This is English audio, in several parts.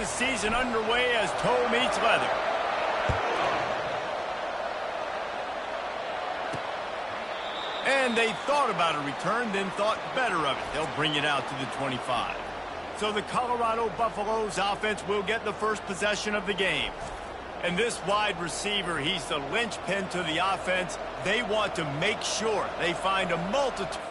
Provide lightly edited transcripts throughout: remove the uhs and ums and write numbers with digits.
season underway as toe meets leather. And they thought about a return, then thought better of it. They'll bring it out to the 25. So the Colorado Buffaloes offense will get the first possession of the game. And this wide receiver, he's the linchpin to the offense. They want to make sure they find a multitude.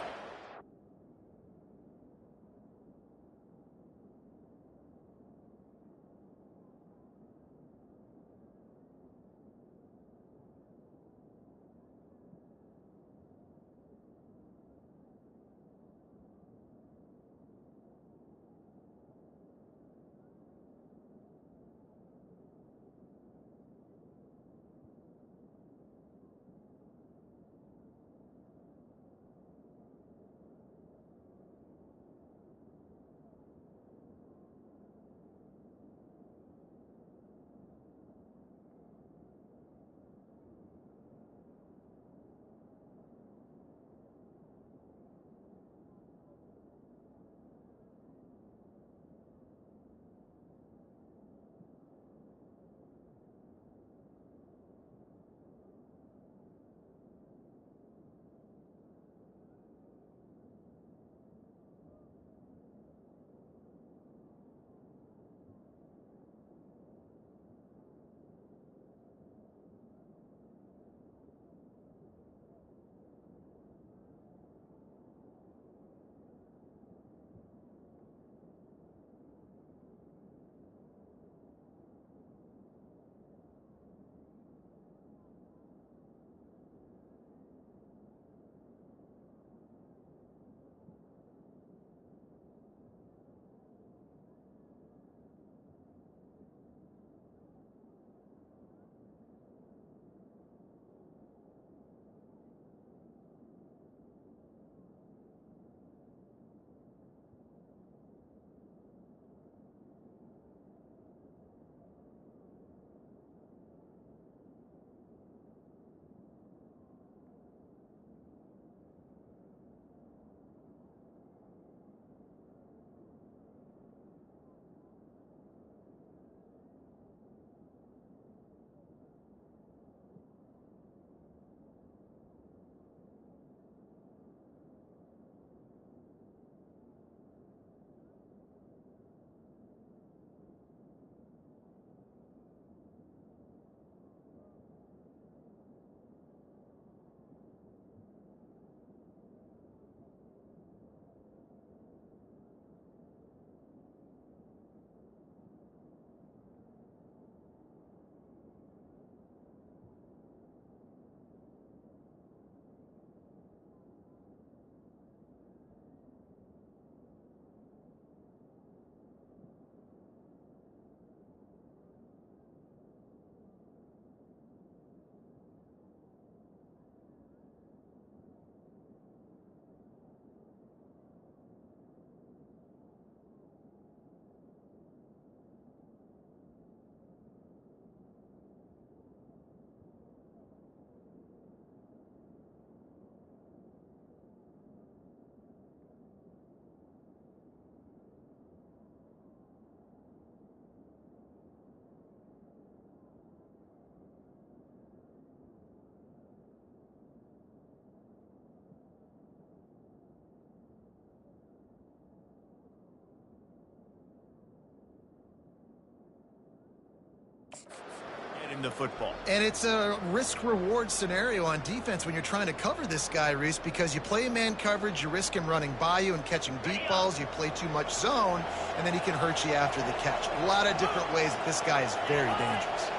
The football. And it's a risk-reward scenario on defense when you're trying to cover this guy, Reese, because you play man coverage, you risk him running by you and catching deep balls, you play too much zone, and then he can hurt you after the catch. A lot of different ways that this guy is very dangerous.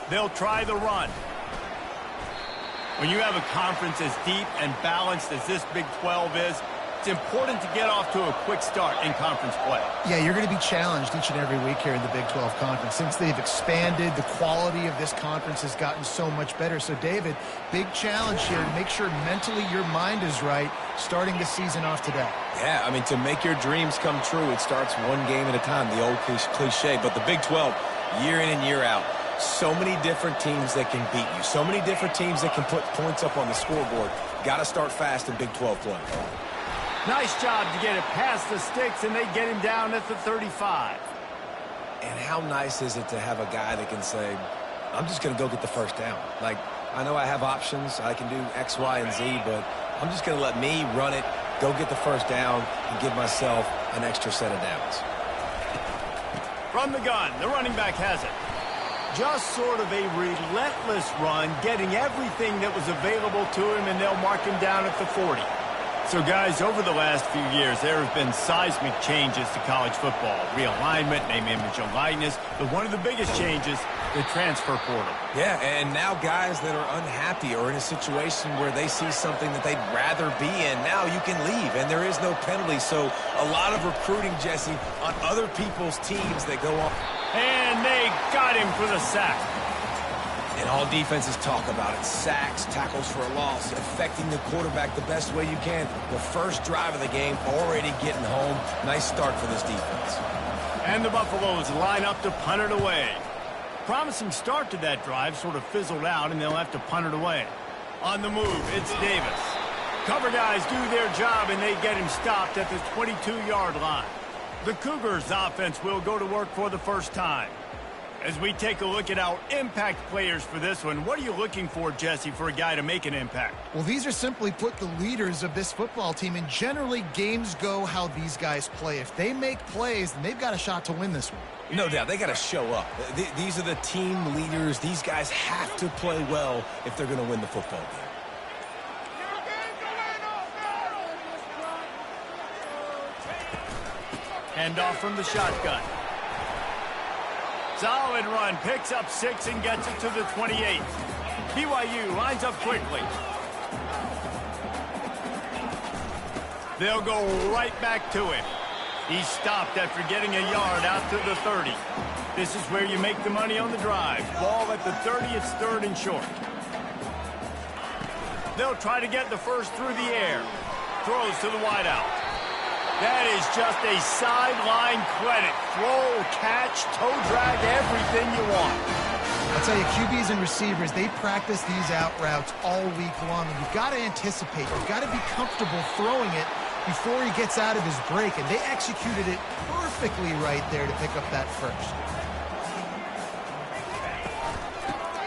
They'll try the run. When you have a conference as deep and balanced as this Big 12 is, it's important to get off to a quick start in conference play. Yeah, you're going to be challenged each and every week here in the Big 12 Conference. Since they've expanded, the quality of this conference has gotten so much better. So, David, big challenge here to make sure mentally your mind is right starting the season off today. Yeah, I mean, to make your dreams come true, it starts one game at a time, the old cliche. But the Big 12, year in and year out, so many different teams that can beat you, so many different teams that can put points up on the scoreboard. Got to start fast in Big 12 play. Nice job to get it past the sticks, and they get him down at the 35. And how nice is it to have a guy that can say, I'm just going to go get the first down. Like, I know I have options. I can do X, Y, and Z, but I'm just going to let me run it, go get the first down, and give myself an extra set of downs. From the gun, the running back has it. Just sort of a relentless run, getting everything that was available to him, and they'll mark him down at the 40. So, guys, over the last few years, there have been seismic changes to college football. Realignment, name, image, and likeness. But one of the biggest changes, the transfer portal. Yeah, and now guys that are unhappy or in a situation where they see something that they'd rather be in, now you can leave, and there is no penalty. So a lot of recruiting, Jesse, on other people's teams that go on. And they got him for the sack. And all defenses talk about it. Sacks, tackles for a loss, affecting the quarterback the best way you can. The first drive of the game, already getting home. Nice start for this defense. And the Buffaloes line up to punt it away. Promising start to that drive sort of fizzled out, and they'll have to punt it away. On the move, it's Davis. Cover guys do their job, and they get him stopped at the 22-yard line. The Cougars offense will go to work for the first time. As we take a look at our impact players for this one, what are you looking for, Jesse, for a guy to make an impact? Well, these are simply put the leaders of this football team, and generally games go how these guys play. If they make plays, then they've got a shot to win this one. No doubt, they got to show up. These are the team leaders. These guys have to play well if they're going to win the football game. Hand off from the shotgun. Solid run, picks up 6 and gets it to the 28. BYU lines up quickly. They'll go right back to him. He's stopped after getting a yard out to the 30. This is where you make the money on the drive. Ball at the 30, it's 3rd and short. They'll try to get the first through the air. Throws to the wideout. That is just a sideline credit. Throw, catch, toe drag, everything you want. I'll tell you, QBs and receivers, they practice these out routes all week long. And you've got to anticipate. You've got to be comfortable throwing it before he gets out of his break. And they executed it perfectly right there to pick up that first.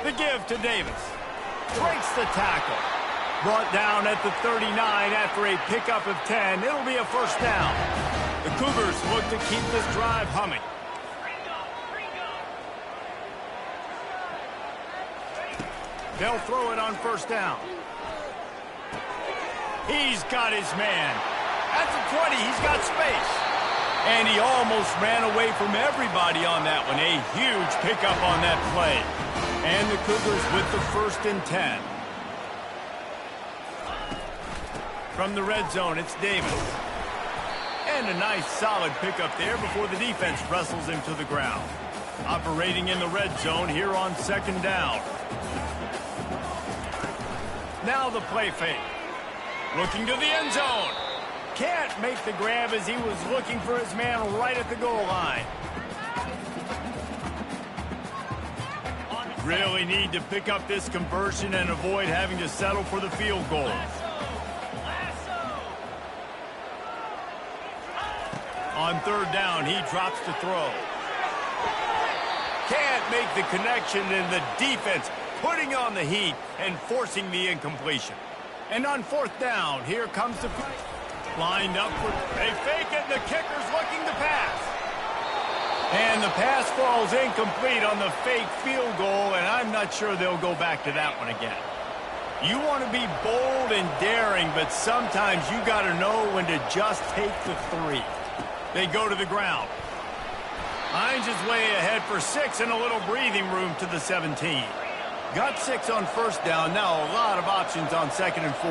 The give to Davis. Breaks the tackle. Brought down at the 39 after a pickup of 10. It'll be a first down. The Cougars look to keep this drive humming. They'll throw it on first down. He's got his man. At the 20, he's got space. And he almost ran away from everybody on that one. A huge pickup on that play. And the Cougars with the 1st and 10. From the red zone, it's Davis. And a nice solid pickup there before the defense wrestles him to the ground. Operating in the red zone here on 2nd down. Now the play fake. Looking to the end zone. Can't make the grab as he was looking for his man right at the goal line. Really need to pick up this conversion and avoid having to settle for the field goal. On 3rd down, he drops to throw. Can't make the connection, and the defense putting on the heat and forcing the incompletion. And on 4th down, here comes the lined up for they fake it, and the kicker's looking to pass. And the pass falls incomplete on the fake field goal, and I'm not sure they'll go back to that one again. You want to be bold and daring, but sometimes you got to know when to just take the 3. They go to the ground. Hines is way ahead for 6 and a little breathing room to the 17. Got 6 on 1st down. Now a lot of options on 2nd and 4.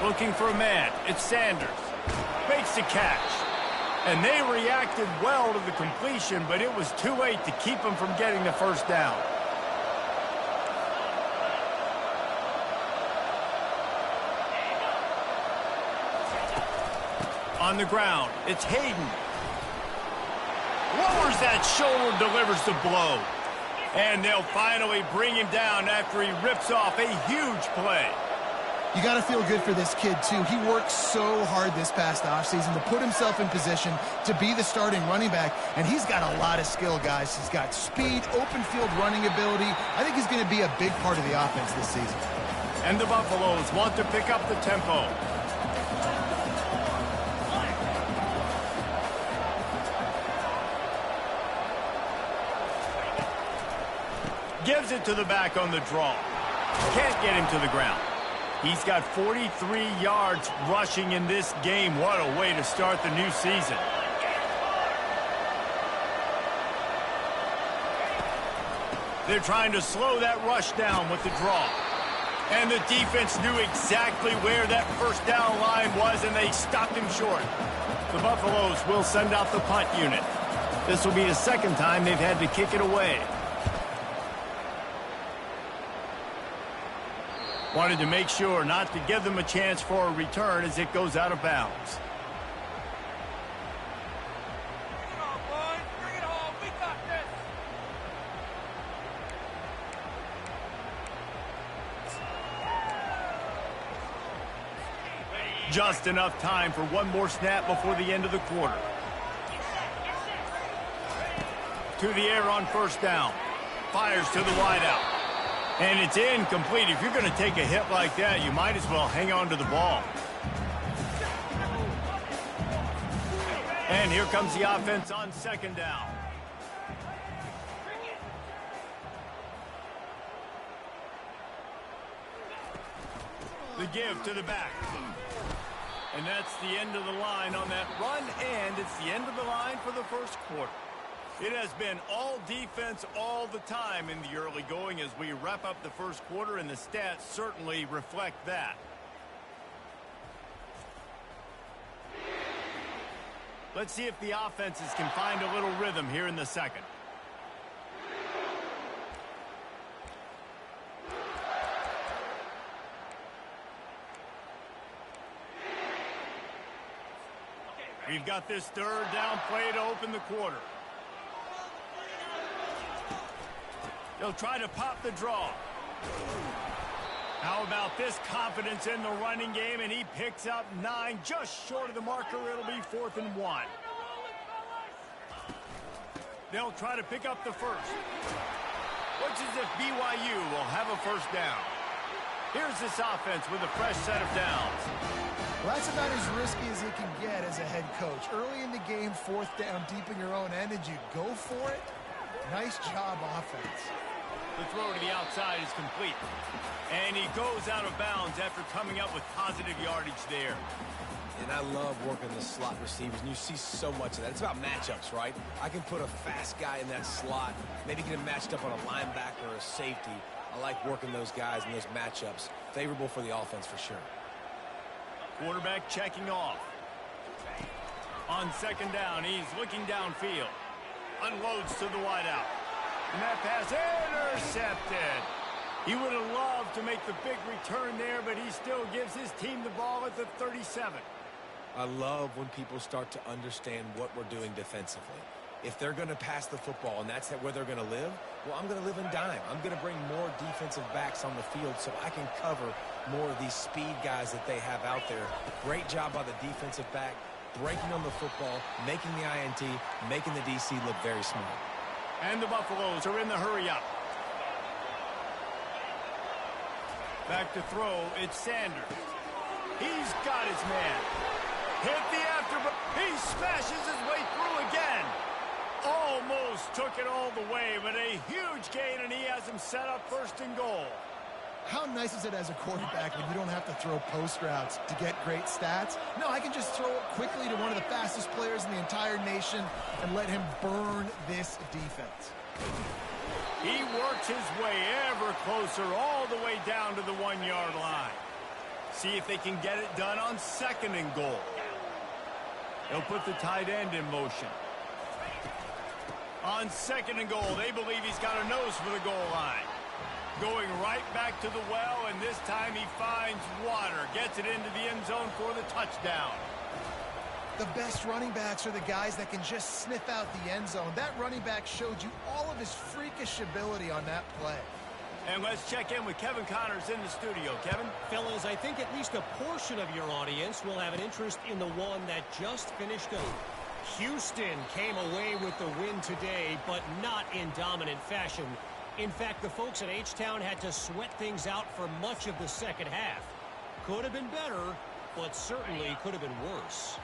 Looking for a man. It's Sanders. Makes the catch. And they reacted well to the completion, but it was too late to keep him from getting the 1st down. On the ground, it's Hayden. Lowers that shoulder, delivers the blow. And they'll finally bring him down after he rips off a huge play. You got to feel good for this kid, too. He worked so hard this past offseason to put himself in position to be the starting running back, and he's got a lot of skill, guys. He's got speed, open field running ability. I think he's going to be a big part of the offense this season. And the Buffaloes want to pick up the tempo. Gives it to the back on the draw. Can't get him to the ground. He's got 43 yards rushing in this game. What a way to start the new season. They're trying to slow that rush down with the draw. And the defense knew exactly where that first down line was, and they stopped him short. The Buffaloes will send out the punt unit. This will be the second time they've had to kick it away. Wanted to make sure not to give them a chance for a return as it goes out of bounds. Bring it on, boys. Bring it home. We got this. Just enough time for one more snap before the end of the quarter. To the air on first down. Fires to the wideout. And it's incomplete. If you're going to take a hit like that, you might as well hang on to the ball. And here comes the offense on second down. The give to the back. And that's the end of the line on that run, and it's the end of the line for the first quarter. It has been all defense all the time in the early going as we wrap up the first quarter, and the stats certainly reflect that. Let's see if the offenses can find a little rhythm here in the second. We've got this third down play to open the quarter. They'll try to pop the draw. How about this confidence in the running game, and he picks up 9, just short of the marker. It'll be 4th and 1. They'll try to pick up the first. Looks as if BYU will have a first down. Here's this offense with a fresh set of downs. Well, that's about as risky as it can get as a head coach. Early in the game, 4th down, deep in your own end, and you go for it. Nice job, offense. The throw to the outside is complete. And he goes out of bounds after coming up with positive yardage there. And I love working the slot receivers, and you see so much of that. It's about matchups, right? I can put a fast guy in that slot, maybe get him matched up on a linebacker or a safety. I like working those guys in those matchups. Favorable for the offense for sure. Quarterback checking off. On second down, he's looking downfield. Unloads to the wideout. And that pass intercepted. He would have loved to make the big return there, but he still gives his team the ball at the 37. I love when people start to understand what we're doing defensively. If they're going to pass the football and that's where they're going to live, well, I'm going to live in dime. I'm going to bring more defensive backs on the field so I can cover more of these speed guys that they have out there. Great job by the defensive back, breaking on the football, making the INT, making the DC look very smart. And the Buffaloes are in the hurry-up. Back to throw, it's Sanders. He's got his man. Hit the afterbirth. He smashes his way through again. Almost took it all the way, but a huge gain, and he has him set up 1st and goal. How nice is it as a quarterback when you don't have to throw post routes to get great stats? No, I can just throw it quickly to one of the fastest players in the entire nation and let him burn this defense. He works his way ever closer all the way down to the 1-yard line. See if they can get it done on 2nd and goal. They'll put the tight end in motion. On 2nd and goal, they believe he's got a nose for the goal line. Going right back to the well, and this time he finds water. Gets it into the end zone for the touchdown. The best running backs are the guys that can just sniff out the end zone. That running back showed you all of his freakish ability on that play. And let's check in with Kevin Connors in the studio. Kevin? Fellas, I think at least a portion of your audience will have an interest in the one that just finished up. Houston came away with the win today, but not in dominant fashion. In fact, the folks at H-Town had to sweat things out for much of the second half. Could have been better, but certainly could have been worse.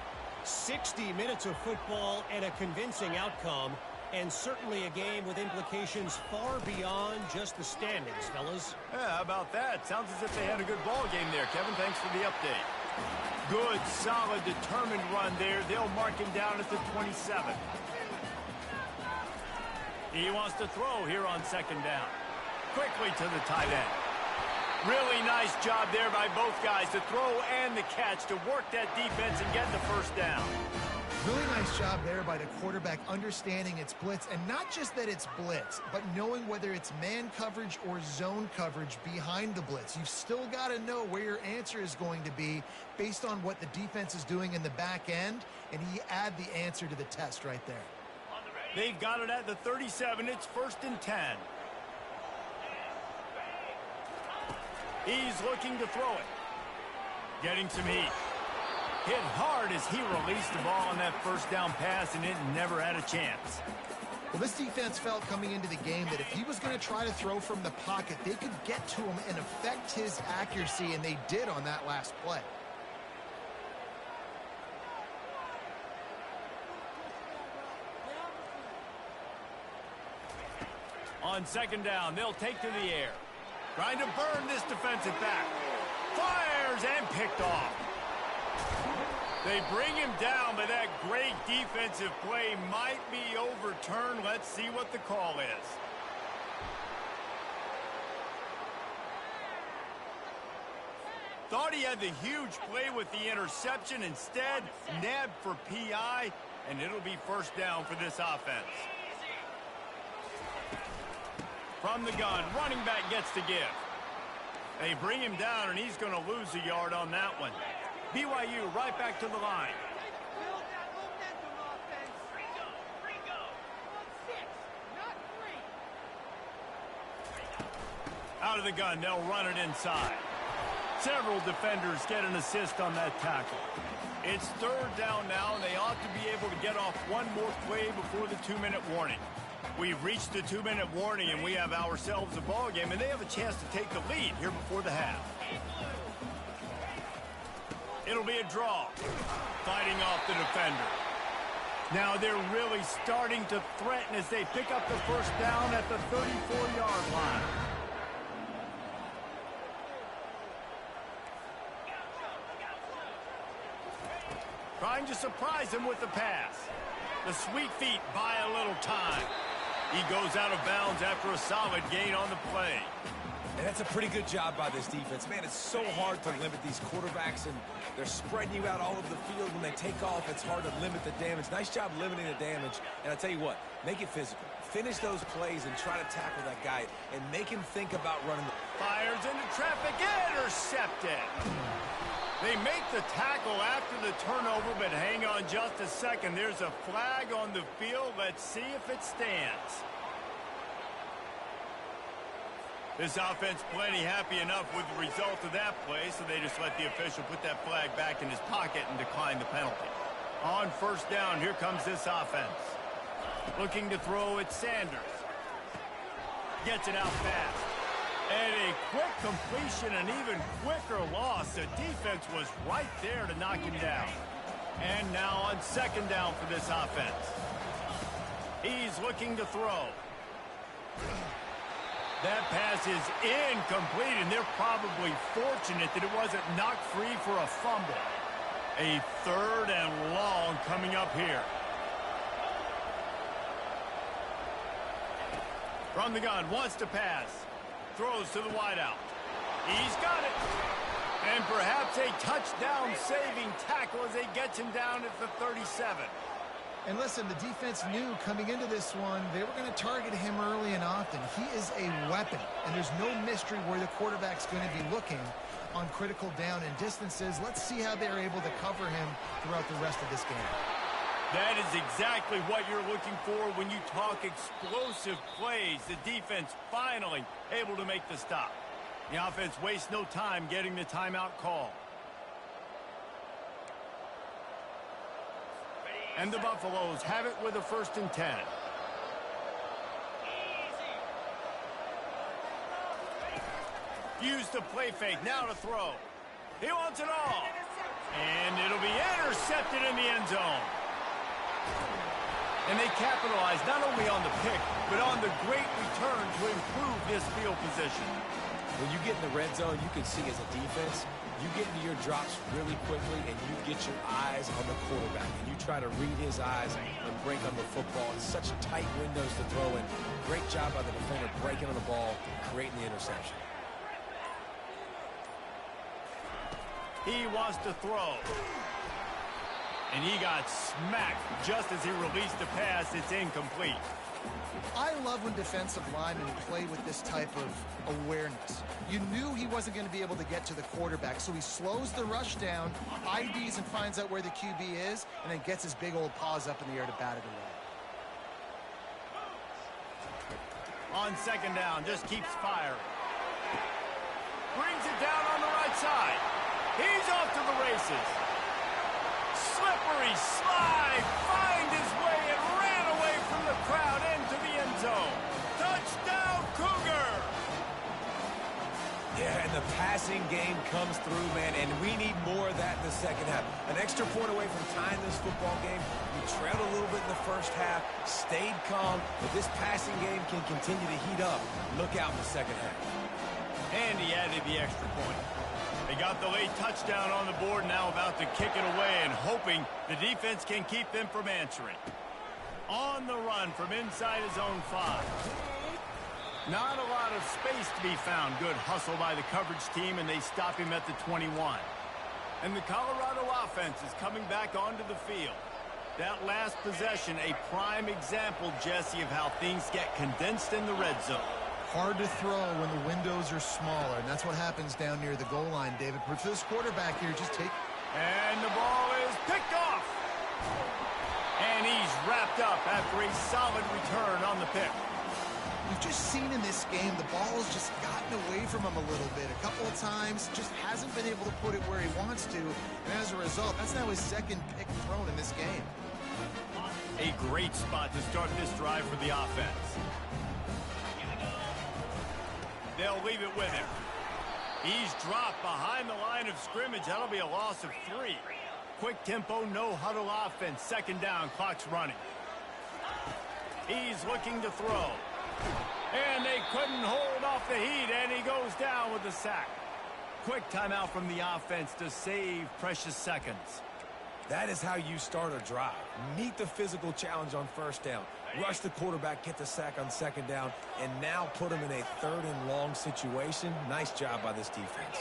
60 minutes of football and a convincing outcome, and certainly a game with implications far beyond just the standings, fellas. Yeah, how about that? Sounds as if they had a good ball game there, Kevin. Thanks for the update. Good, solid, determined run there. They'll mark him down at the 27. He wants to throw here on second down. Quickly to the tight end. Really nice job there by both guys to throw and the catch to work that defense and get the first down. Really nice job there by the quarterback understanding it's blitz, and not just that it's blitz, but knowing whether it's man coverage or zone coverage behind the blitz. You've still got to know where your answer is going to be based on what the defense is doing in the back end, and he add the answer to the test right there. They've got it at the 37. It's 1st and 10. He's looking to throw it. Getting some heat. Hit hard as he released the ball on that first down pass, and it never had a chance. Well, this defense felt coming into the game that if he was going to try to throw from the pocket, they could get to him and affect his accuracy, and they did on that last play. On second down, they'll take to the air. Trying to burn this defensive back. Fires and picked off. They bring him down, but that great defensive play might be overturned. Let's see what the call is. Thought he had the huge play with the interception. Instead, nabbed for PI, and it'll be first down for this offense. From the gun, running back gets to give. They bring him down, and he's going to lose a yard on that one. BYU right back to the line. Build that momentum offense. Free go. On 6, not 3. Out of the gun, they'll run it inside. Several defenders get an assist on that tackle. It's third down now, and they ought to be able to get off one more play before the 2-minute warning. We've reached the 2-minute warning, and we have ourselves a ball game, and they have a chance to take the lead here before the half. It'll be a draw. Fighting off the defender. Now they're really starting to threaten as they pick up the first down at the 34-yard line. Trying to surprise him with the pass. The sweet feet buy a little time. He goes out of bounds after a solid gain on the play. And that's a pretty good job by this defense. Man, it's so hard to limit these quarterbacks, and they're spreading you out all over the field. When they take off, it's hard to limit the damage. Nice job limiting the damage. And I tell you what, make it physical. Finish those plays and try to tackle that guy and make him think about running. Fires into traffic, intercepted. They make the tackle after the turnover, but hang on just a second. There's a flag on the field. Let's see if it stands. This offense plenty happy enough with the result of that play, so they just let the official put that flag back in his pocket and decline the penalty. On first down, here comes this offense. Looking to throw at Sanders. Gets it out fast. And a quick completion, an even quicker loss. The defense was right there to knock him down. And now on second down for this offense. He's looking to throw. That pass is incomplete, and they're probably fortunate that it wasn't knocked free for a fumble. A third and long coming up here. From the gun, wants to pass. Throws to the wideout. He's got it. And perhaps a touchdown-saving tackle as they get him down at the 37. And listen, the defense knew coming into this one, they were going to target him early and often. He is a weapon, and there's no mystery where the quarterback's going to be looking on critical down and distances. Let's see how they're able to cover him throughout the rest of this game. That is exactly what you're looking for when you talk explosive plays. The defense finally able to make the stop. The offense wastes no time getting the timeout call. And the Buffaloes have it with a 1st and 10. Use the play fake, now to throw. He wants it all. And it'll be intercepted in the end zone. And they capitalize not only on the pick, but on the great return to improve this field position. When you get in the red zone, you can see as a defense, you get into your drops really quickly and you get your eyes on the quarterback. And you try to read his eyes and break on the football. It's such tight windows to throw in. Great job by the defender breaking on the ball, creating the interception. He wants to throw. And he got smacked just as he released the pass. It's incomplete. I love when defensive linemen play with this type of awareness. You knew he wasn't going to be able to get to the quarterback, so he slows the rush down, IDs and finds out where the QB is, and then gets his big old paws up in the air to bat it away. On 2nd down, just keeps firing. Brings it down on the right side. He's off to the races. Slippery slide, find his way and ran away from the crowd into the end zone. Touchdown, Cougar! Yeah, and the passing game comes through, man, and we need more of that in the second half. An extra point away from tying this football game. We trailed a little bit in the first half, stayed calm, but this passing game can continue to heat up. Look out in the second half. And he added the extra point. They got the late touchdown on the board, now about to kick it away and hoping the defense can keep them from answering. On the run from inside his own 5. Not a lot of space to be found. Good hustle by the coverage team, and they stop him at the 21. And the Colorado offense is coming back onto the field. That last possession, a prime example, Jesse, of how things get condensed in the red zone. Hard to throw when the windows are smaller, and that's what happens down near the goal line, David. But for this quarterback here, just take... And the ball is picked off. And he's wrapped up after a solid return on the pick. We've just seen in this game the ball's just gotten away from him a little bit. A couple of times, just hasn't been able to put it where he wants to. And as a result, that's now his 2nd pick thrown in this game. A great spot to start this drive for the offense. They'll leave it with him. He's dropped behind the line of scrimmage. That'll be a loss of 3. Quick tempo, no huddle offense. 2nd down, clock's running. He's looking to throw. And they couldn't hold off the heat, and he goes down with the sack. Quick timeout from the offense to save precious seconds. That is how you start a drive. Meet the physical challenge on 1st down. Rush the quarterback, get the sack on 2nd down, and now put him in a 3rd and long situation. Nice job by this defense.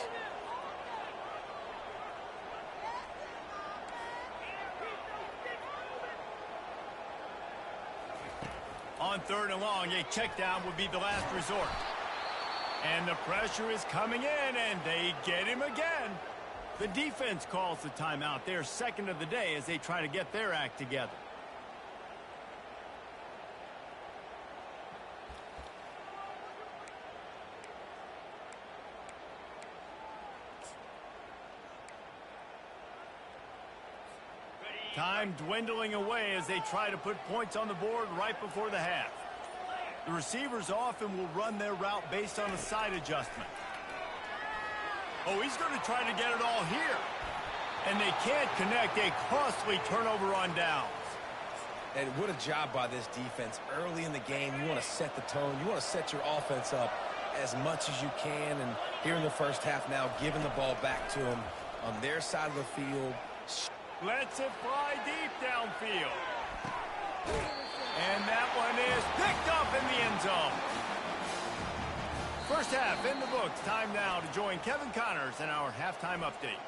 On 3rd and long, a check down would be the last resort. And the pressure is coming in, and they get him again. The defense calls the timeout. Their 2nd of the day as they try to get their act together. Time dwindling away as they try to put points on the board right before the half. The receivers often will run their route based on a side adjustment. Oh, he's going to try to get it all here. And they can't connect. A costly turnover on downs. And what a job by this defense. Early in the game, you want to set the tone. You want to set your offense up as much as you can. And here in the first half now, giving the ball back to them on their side of the field. Lets it fly deep downfield. And that one is picked up in the end zone. First half in the books. Time now to join Kevin Connors in our halftime update.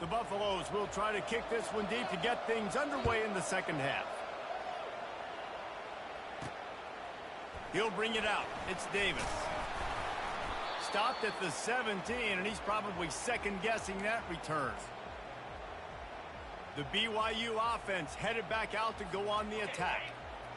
The Buffaloes will try to kick this one deep to get things underway in the 2nd half. He'll bring it out. It's Davis. Stopped at the 17, and he's probably second-guessing that return. The BYU offense headed back out to go on the attack.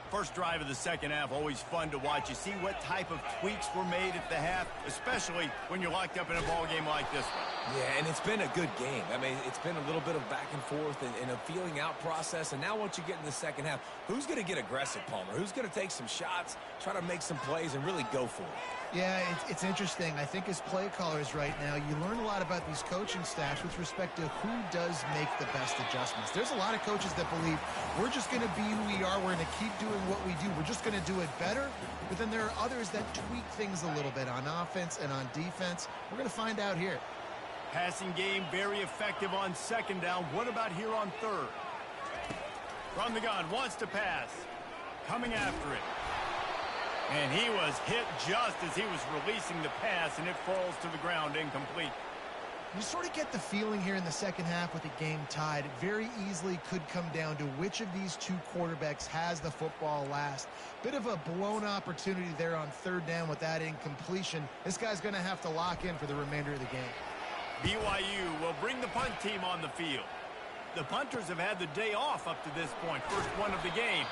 First drive of the second half, always fun to watch. You see what type of tweaks were made at the half, especially when you're locked up in a ball game like this one. Yeah, and it's been a good game. I mean, it's been a little bit of back and forth and a feeling out process. And now once you get in the second half, who's going to get aggressive, Palmer? Who's going to take some shots, try to make some plays, and really go for it? Yeah, it's interesting. I think as play callers right now, you learn a lot about these coaching staffs with respect to who does make the best adjustments. There's a lot of coaches that believe we're just going to be who we are. We're going to keep doing what we do. We're just going to do it better. But then there are others that tweak things a little bit on offense and on defense. We're going to find out here. Passing game very effective on second down. What about here on third? From the gun, wants to pass. Coming after it. And he was hit just as he was releasing the pass, and it falls to the ground incomplete. You sort of get the feeling here in the second half with the game tied. It very easily could come down to which of these two quarterbacks has the football last. Bit of a blown opportunity there on third down with that incompletion. This guy's going to have to lock in for the remainder of the game. BYU will bring the punt team on the field. The punters have had the day off up to this point, first one of the game.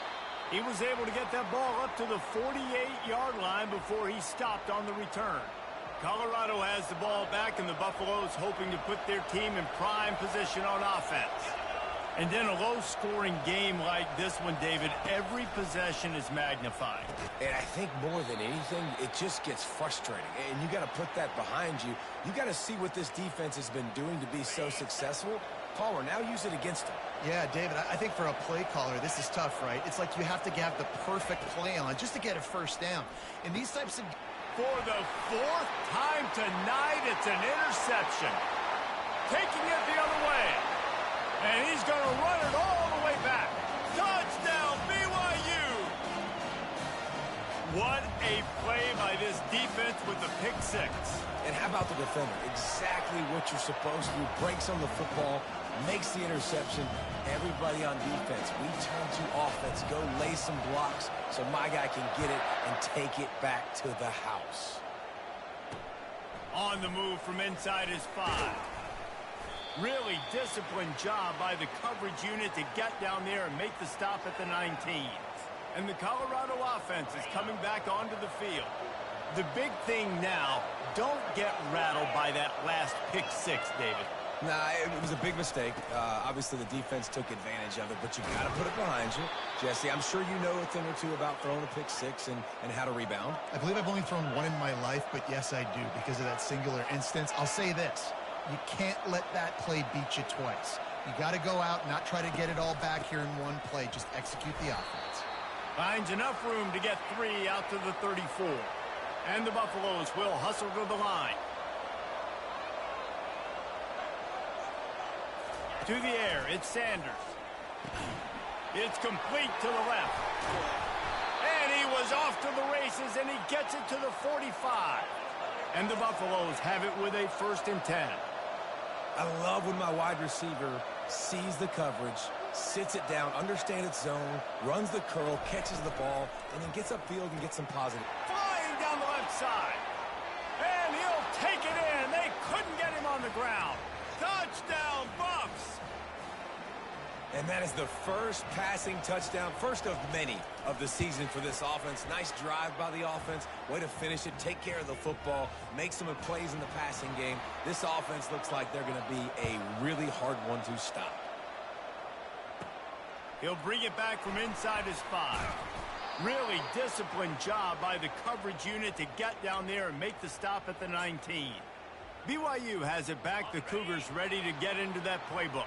He was able to get that ball up to the 48-yard line before he stopped on the return. Colorado has the ball back, and the Buffaloes hoping to put their team in prime position on offense. And in a low-scoring game like this one, David, every possession is magnified. And I think more than anything, it just gets frustrating. And you got to put that behind you. You got to see what this defense has been doing to be so successful. Palmer, now use it against him. Yeah, David, I think for a play caller, this is tough, right? It's like you have to have the perfect play on just to get a first down. In these types of... For the fourth time tonight, it's an interception. Taking it the other way. And he's going to run it all the way back. Touchdown, BYU! What a play by this defense with the pick six. And how about the defender? Exactly what you're supposed to do. Breaks on the football, makes the interception. Everybody on defense, we turn to offense. Go lay some blocks so my guy can get it and take it back to the house. On the move from inside his 5. Really disciplined job by the coverage unit to get down there and make the stop at the 19. And the Colorado offense is coming back onto the field. The big thing now, don't get rattled by that last pick six, David. Nah, it was a big mistake. Obviously, the defense took advantage of it, but you got to put it behind you. Jesse, I'm sure you know a thing or two about throwing a pick six and how to rebound. I believe I've only thrown one in my life, but yes, I do because of that singular instance. I'll say this. You can't let that play beat you twice. You got to go out, not try to get it all back here in one play. Just execute the offense. Finds enough room to get 3 out to the 34. And the Buffaloes will hustle to the line. To the air, it's Sanders. It's complete to the left. And he was off to the races, and he gets it to the 45. And the Buffaloes have it with a 1st and 10. I love when my wide receiver sees the coverage, sits it down, understands its zone, runs the curl, catches the ball, and then gets upfield and gets some positive. Flying down the left side. And he'll take it in. They couldn't get him on the ground. Touchdown, Buffs. And that is the first passing touchdown, first of many of the season for this offense. Nice drive by the offense. Way to finish it, take care of the football, make some plays in the passing game. This offense looks like they're going to be a really hard one to stop. He'll bring it back from inside his 5. Really disciplined job by the coverage unit to get down there and make the stop at the 19. BYU has it back. The Cougars ready to get into that playbook.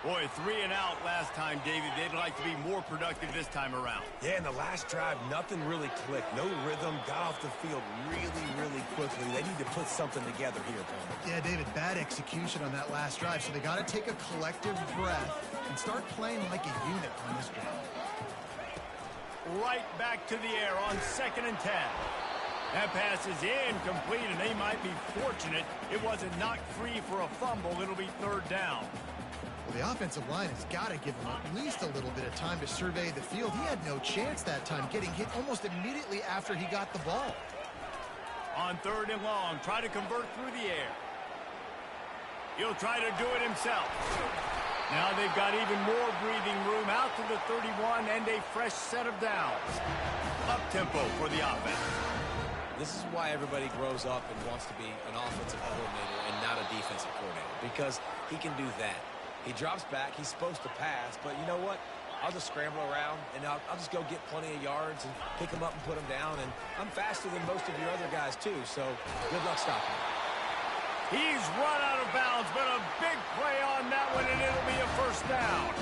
Boy, 3 and out last time, David. They'd like to be more productive this time around. Yeah, in the last drive, nothing really clicked. No rhythm, got off the field really quickly. They need to put something together here, Palmer. Yeah, David, bad execution on that last drive, so they got to take a collective breath and start playing like a unit on this drive. Right back to the air on 2nd and 10. That pass is incomplete, and they might be fortunate it wasn't knocked free for a fumble. It'll be 3rd down. Well, the offensive line has got to give him at least a little bit of time to survey the field. He had no chance that time, getting hit almost immediately after he got the ball. On 3rd and long, try to convert through the air. He'll try to do it himself. Now they've got even more breathing room out to the 31 and a fresh set of downs. Up-tempo for the offense. This is why everybody grows up and wants to be an offensive coordinator and not a defensive coordinator, because he can do that. He drops back. He's supposed to pass, but you know what? I'll just scramble around, and I'll just go get plenty of yards and pick them up and put them down, and I'm faster than most of your other guys, too, so good luck stopping him. He's run out of bounds, but a big play on that one, and it'll be a first down.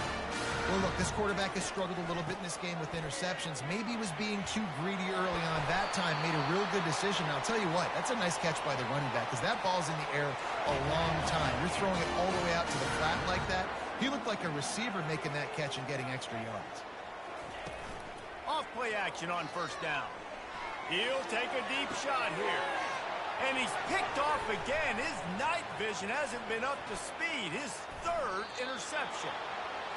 Well, look, this quarterback has struggled a little bit in this game with interceptions. Maybe he was being too greedy early on. That time made a real good decision. I'll tell you what, that's a nice catch by the running back, because that ball's in the air a long time. You're throwing it all the way out to the flat like that. He looked like a receiver making that catch and getting extra yards. Off play action on first down. He'll take a deep shot here. And he's picked off again. His night vision hasn't been up to speed. His third interception.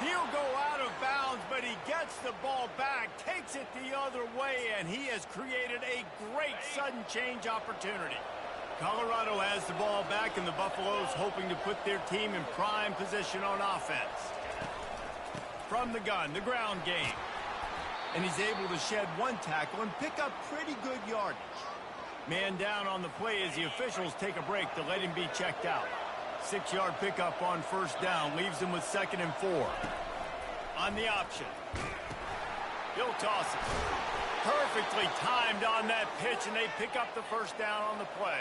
He'll go out of bounds, but he gets the ball back, takes it the other way, and he has created a great sudden change opportunity. Colorado has the ball back, and the Buffaloes hoping to put their team in prime position on offense. From the gun, the ground game. And he's able to shed one tackle and pick up pretty good yardage. Man down on the play as the officials take a break to let him be checked out. 6-yard pickup on first down leaves him with 2nd and 4. On the option. He'll toss it. Perfectly timed on that pitch, and they pick up the first down on the play.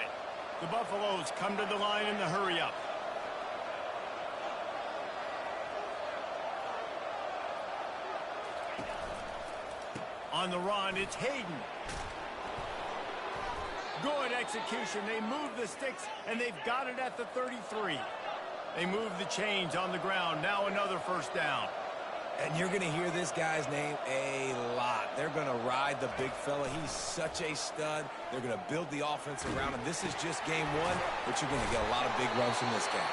The Buffaloes come to the line in the hurry-up. On the run, it's Hayden. Good execution. They move the sticks, and they've got it at the 33. They move the chains on the ground. Now another first down. And you're going to hear this guy's name a lot. They're going to ride the big fella. He's such a stud. They're going to build the offense around him. This is just game one, but you're going to get a lot of big runs from this guy.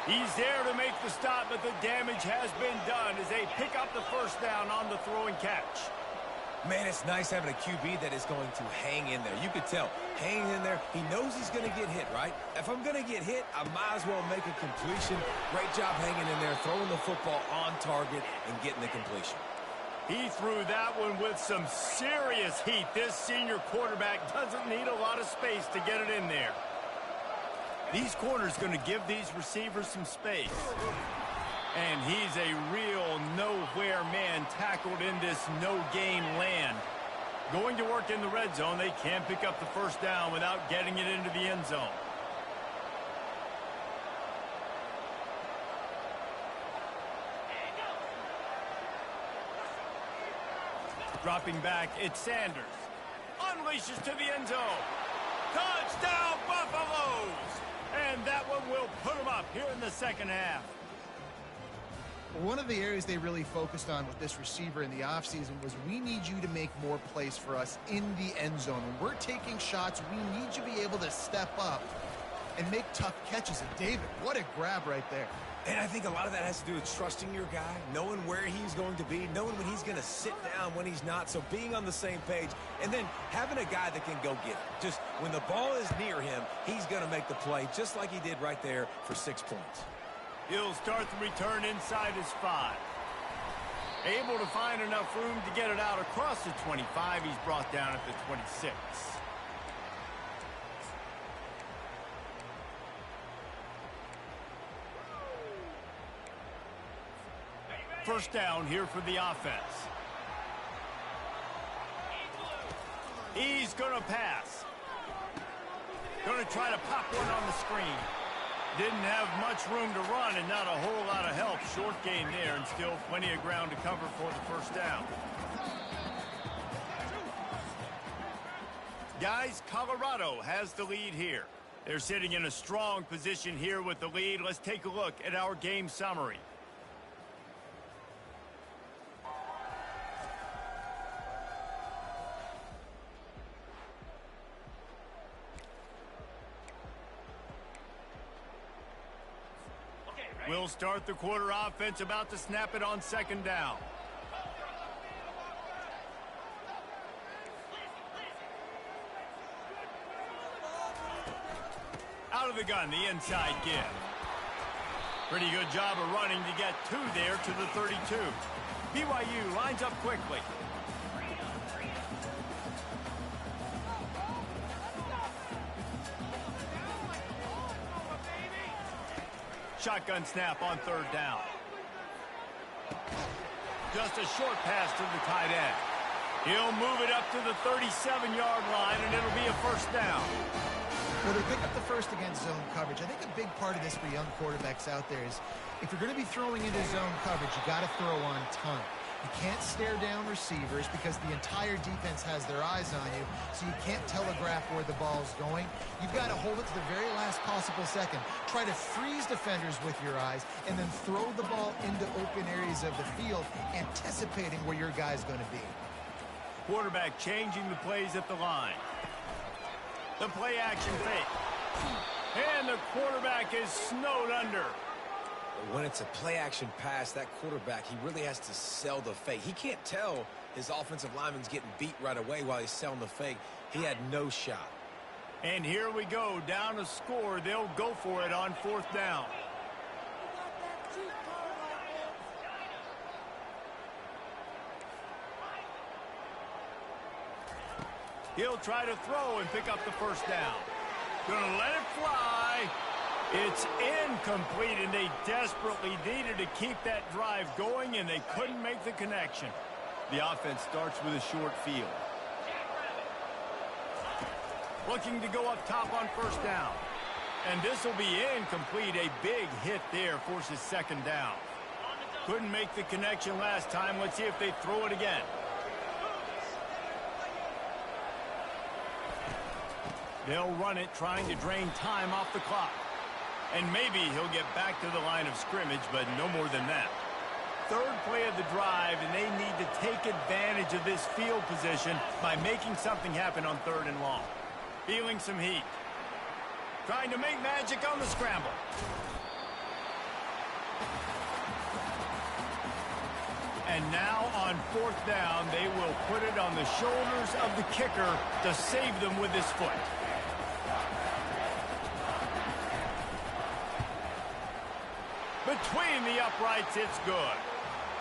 He's there to make the stop, but the damage has been done as they pick up the first down on the throw and catch. Man, it's nice having a QB that is going to hang in there. You could tell, hanging in there, he knows he's going to get hit, right? If I'm going to get hit, I might as well make a completion. Great job hanging in there, throwing the football on target and getting the completion. He threw that one with some serious heat. This senior quarterback doesn't need a lot of space to get it in there. These corners going to give these receivers some space. And he's a real nowhere man tackled in this no-gain land. Going to work in the red zone, they can't pick up the first down without getting it into the end zone. Dropping back, it's Sanders. Unleashes to the end zone. Touchdown, Buffaloes! And that one will put them up here in the second half. One of the areas they really focused on with this receiver in the offseason was we need you to make more plays for us in the end zone. When we're taking shots, we need you to be able to step up and make tough catches. And David, what a grab right there. And I think a lot of that has to do with trusting your guy, knowing where he's going to be, knowing when he's going to sit down, when he's not. So being on the same page, and then having a guy that can go get it. Just when the ball is near him, he's going to make the play, just like he did right there for 6 points. He'll start the return inside his 5. Able to find enough room to get it out across the 25. He's brought down at the 26. First down here for the offense. He's going to pass. Going to try to pop one on the screen. Didn't have much room to run and not a whole lot of help. Short gain there and still plenty of ground to cover for the first down. Guys, Colorado has the lead here. They're sitting in a strong position here with the lead. Let's take a look at our game summary. We'll start the quarter offense, about to snap it on second down. Out of the gun, the inside give. Pretty good job of running to get 2 there to the 32. BYU lines up quickly. Shotgun snap on 3rd down. Just a short pass to the tight end. He'll move it up to the 37-yard line, and it'll be a 1st down. Well, they pick up the first against zone coverage. I think a big part of this for young quarterbacks out there is if you're going to be throwing into zone coverage, you got to throw on time. You can't stare down receivers because the entire defense has their eyes on you, so you can't telegraph where the ball's going. You've got to hold it to the very last possible second. Try to freeze defenders with your eyes and then throw the ball into open areas of the field, anticipating where your guy's going to be. Quarterback changing the plays at the line. The play action fake. And the quarterback is snowed under. When it's a play-action pass, that quarterback, he really has to sell the fake. He can't tell his offensive lineman's getting beat right away while he's selling the fake. He had no shot. And here we go, down a score. They'll go for it on 4th down. He'll try to throw and pick up the 1st down. Gonna let it fly. It's incomplete, and they desperately needed to keep that drive going, and they couldn't make the connection. The offense starts with a short field. Looking to go up top on 1st down. And this will be incomplete. A big hit there forces 2nd down. Couldn't make the connection last time. Let's see if they throw it again. They'll run it, trying to drain time off the clock. And maybe he'll get back to the line of scrimmage, but no more than that. 3rd play of the drive, and they need to take advantage of this field position by making something happen on 3rd and long. Feeling some heat. Trying to make magic on the scramble. And now on 4th down, they will put it on the shoulders of the kicker to save them with his foot. Between the uprights, it's good.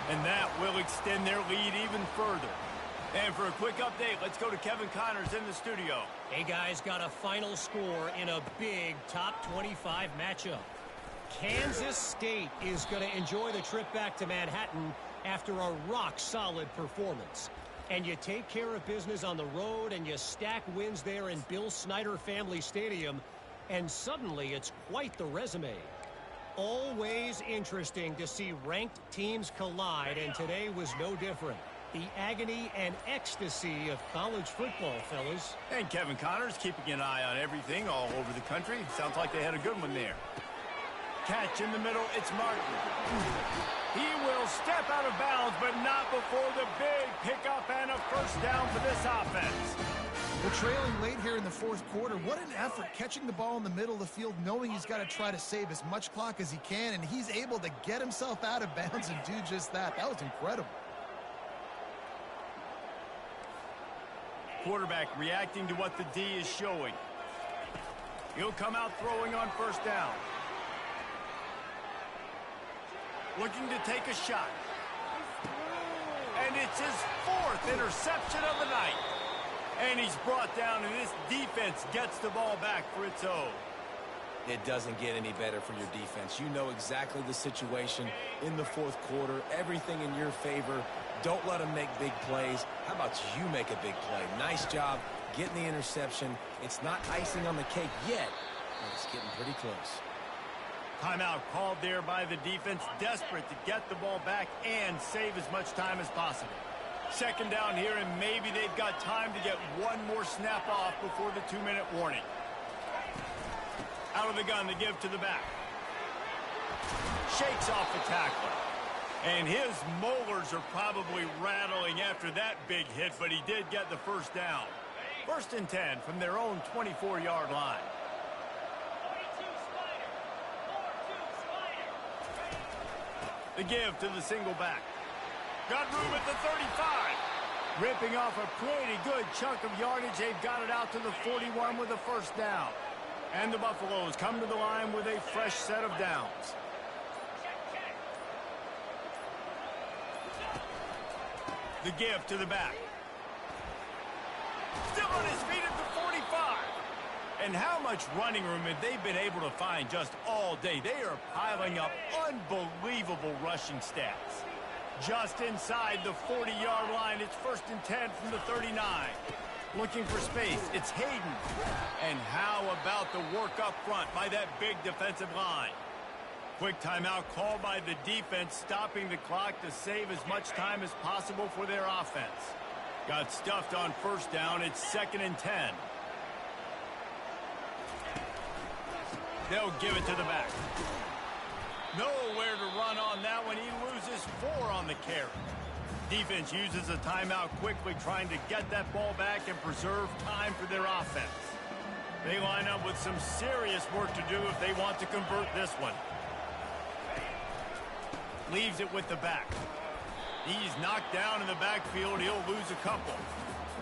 And that will extend their lead even further. And for a quick update, let's go to Kevin Connors in the studio. Hey, guys, got a final score in a big top 25 matchup. Kansas State is going to enjoy the trip back to Manhattan after a rock-solid performance. And you take care of business on the road, and you stack wins there in Bill Snyder Family Stadium, and suddenly it's quite the resume. Always interesting to see ranked teams collide, and today was no different. The agony and ecstasy of college football, fellas. And Kevin Connors keeping an eye on everything all over the country. Sounds like they had a good one there. Catch in the middle, it's Martin. He will step out of bounds, but not before the big pickup and a 1st down for this offense. Well, trailing late here in the 4th quarter, what an effort catching the ball in the middle of the field, knowing he's got to try to save as much clock as he can, and he's able to get himself out of bounds and do just that. That was incredible. Quarterback reacting to what the D is showing. He'll come out throwing on 1st down. Looking to take a shot. And it's his 4th interception of the night. And he's brought down, and this defense gets the ball back for its own. It doesn't get any better for your defense. You know exactly the situation in the 4th quarter. Everything in your favor. Don't let them make big plays. How about you make a big play? Nice job getting the interception. It's not icing on the cake yet, but it's getting pretty close. Timeout called there by the defense, desperate to get the ball back and save as much time as possible. 2nd down here, and maybe they've got time to get one more snap off before the 2-minute warning. Out of the gun to give to the back. Shakes off the tackler. And his molars are probably rattling after that big hit, but he did get the 1st down. 1st and 10 from their own 24-yard line. The give to the single back. Got room at the 35. Ripping off a pretty good chunk of yardage. They've got it out to the 41 with a 1st down. And the Buffaloes come to the line with a fresh set of downs. The give to the back. Still on his feet at the 45. And how much running room have they been able to find just all day? They are piling up unbelievable rushing stats. Just inside the 40-yard line, it's 1st and 10 from the 39. Looking for space, it's Hayden. And how about the work up front by that big defensive line? Quick timeout called by the defense, stopping the clock to save as much time as possible for their offense. Got stuffed on 1st down, it's 2nd and 10. They'll give it to the back. Nowhere to run on that one. He loses 4 on the carry. Defense uses a timeout quickly, trying to get that ball back and preserve time for their offense. They line up with some serious work to do if they want to convert this one. Leaves it with the back. He's knocked down in the backfield. He'll lose a couple.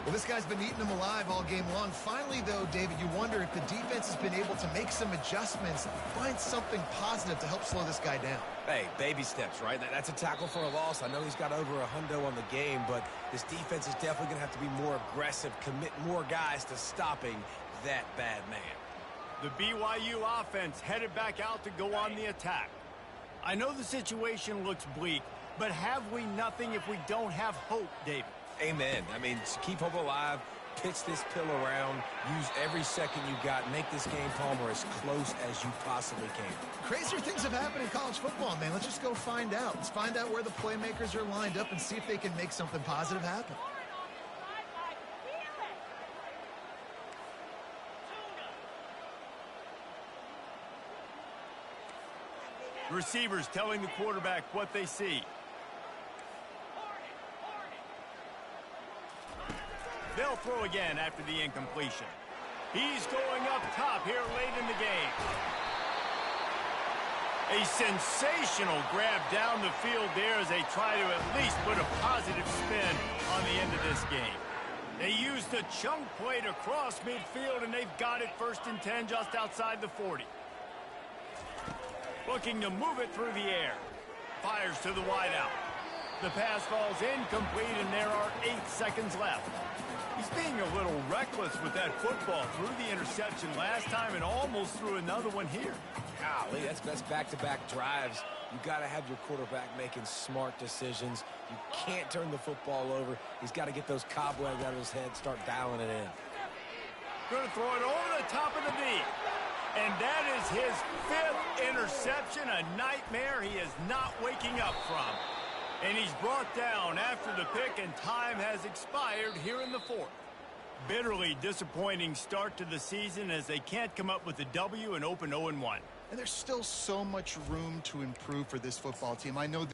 Well, this guy's been eating them alive all game long. Finally, though, David, you wonder if the defense has been able to make some adjustments, find something positive to help slow this guy down. Hey, baby steps, right? That's a tackle for a loss. I know he's got over $100 on the game, but this defense is definitely going to have to be more aggressive, commit more guys to stopping that bad man. The BYU offense headed back out to go on the attack. I know the situation looks bleak, but have we nothing if we don't have hope, David? Amen. I mean, keep hope alive, pitch this pill around, use every second you got, make this game, Palmer, as close as you possibly can. Crazier things have happened in college football, man. Let's just go find out. Let's find out where the playmakers are lined up and see if they can make something positive happen. Receivers telling the quarterback what they see. They'll throw again after the incompletion. He's going up top here late in the game. A sensational grab down the field there as they try to at least put a positive spin on the end of this game. They used a chunk play to cross midfield, and they've got it 1st and 10 just outside the 40. Looking to move it through the air. Fires to the wideout. The pass falls incomplete, and there are 8 seconds left. He's being a little reckless with that football. Threw the interception last time and almost threw another one here. Golly, that's back-to-back drives. You got to have your quarterback making smart decisions. You can't turn the football over. He's got to get those cobwebs out of his head, start dialing it in. Going to throw it over the top of the knee. And that is his 5th interception, a nightmare he is not waking up from. And he's brought down after the pick, and time has expired here in the 4th. Bitterly disappointing start to the season as they can't come up with a W and open 0-1. And there's still so much room to improve for this football team. I know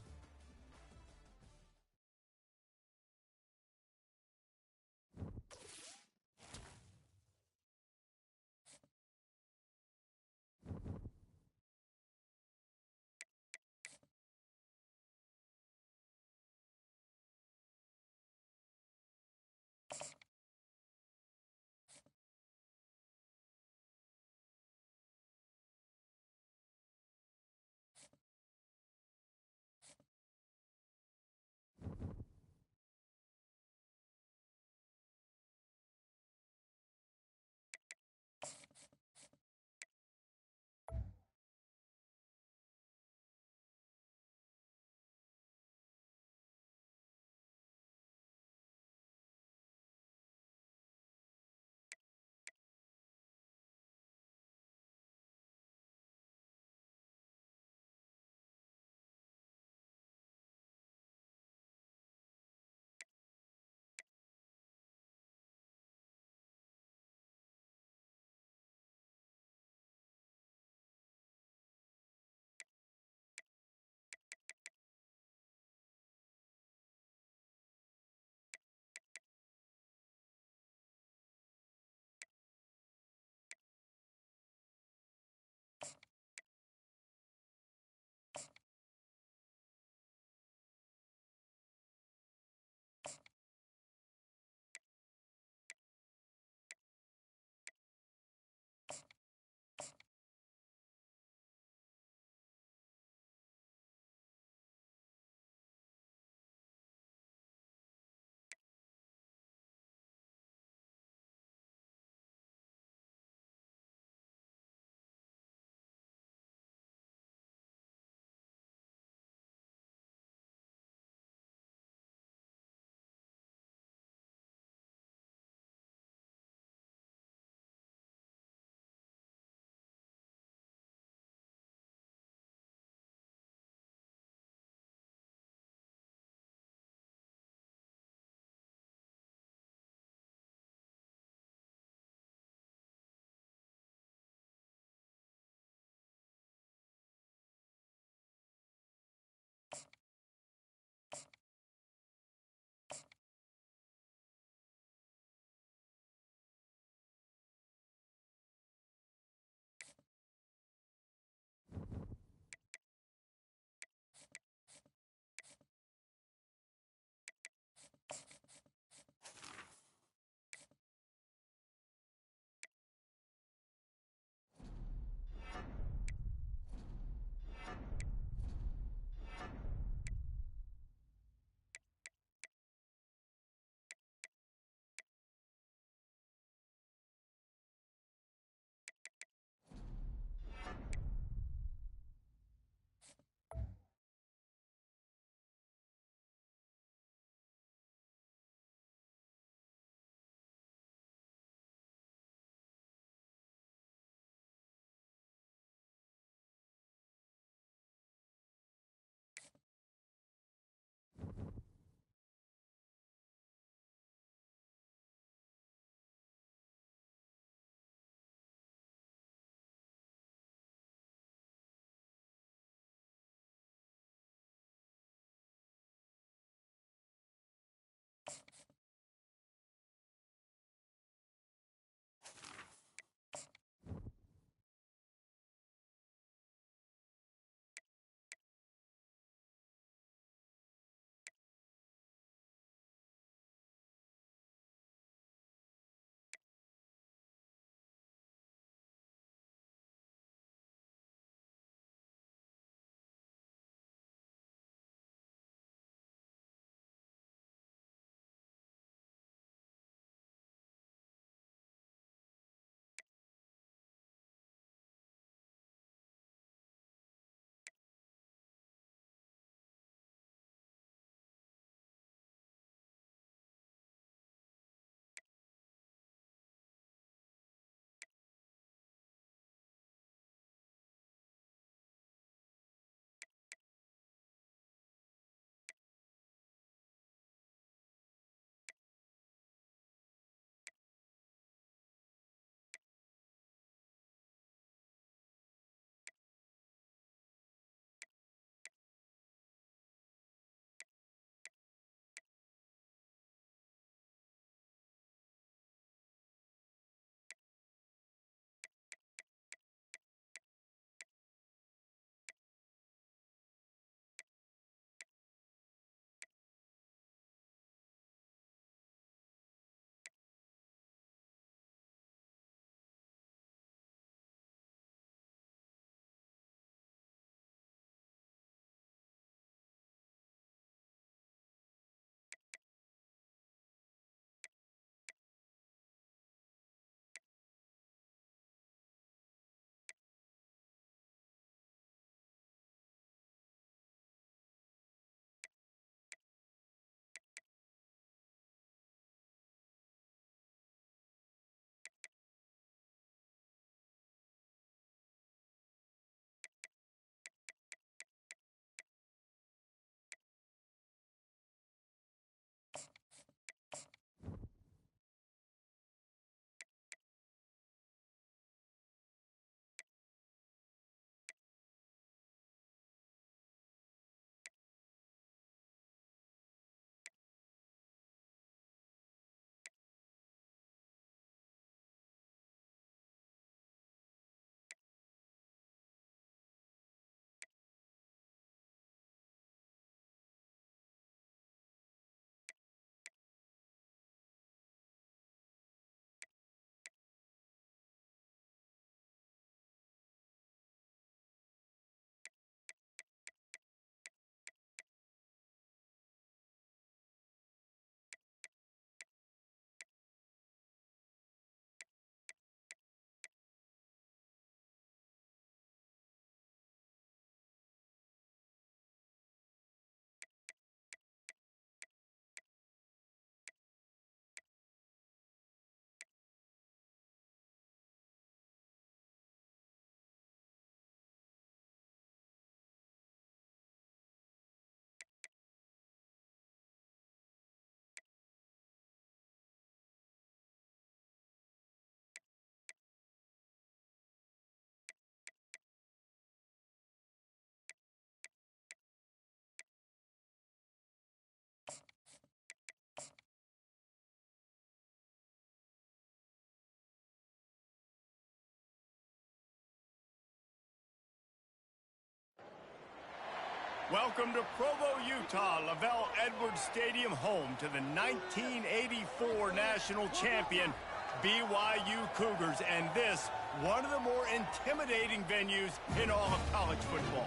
Welcome to Provo, Utah, Lavelle Edwards Stadium, home to the 1984 national champion BYU Cougars, and this, one of the more intimidating venues in all of college football.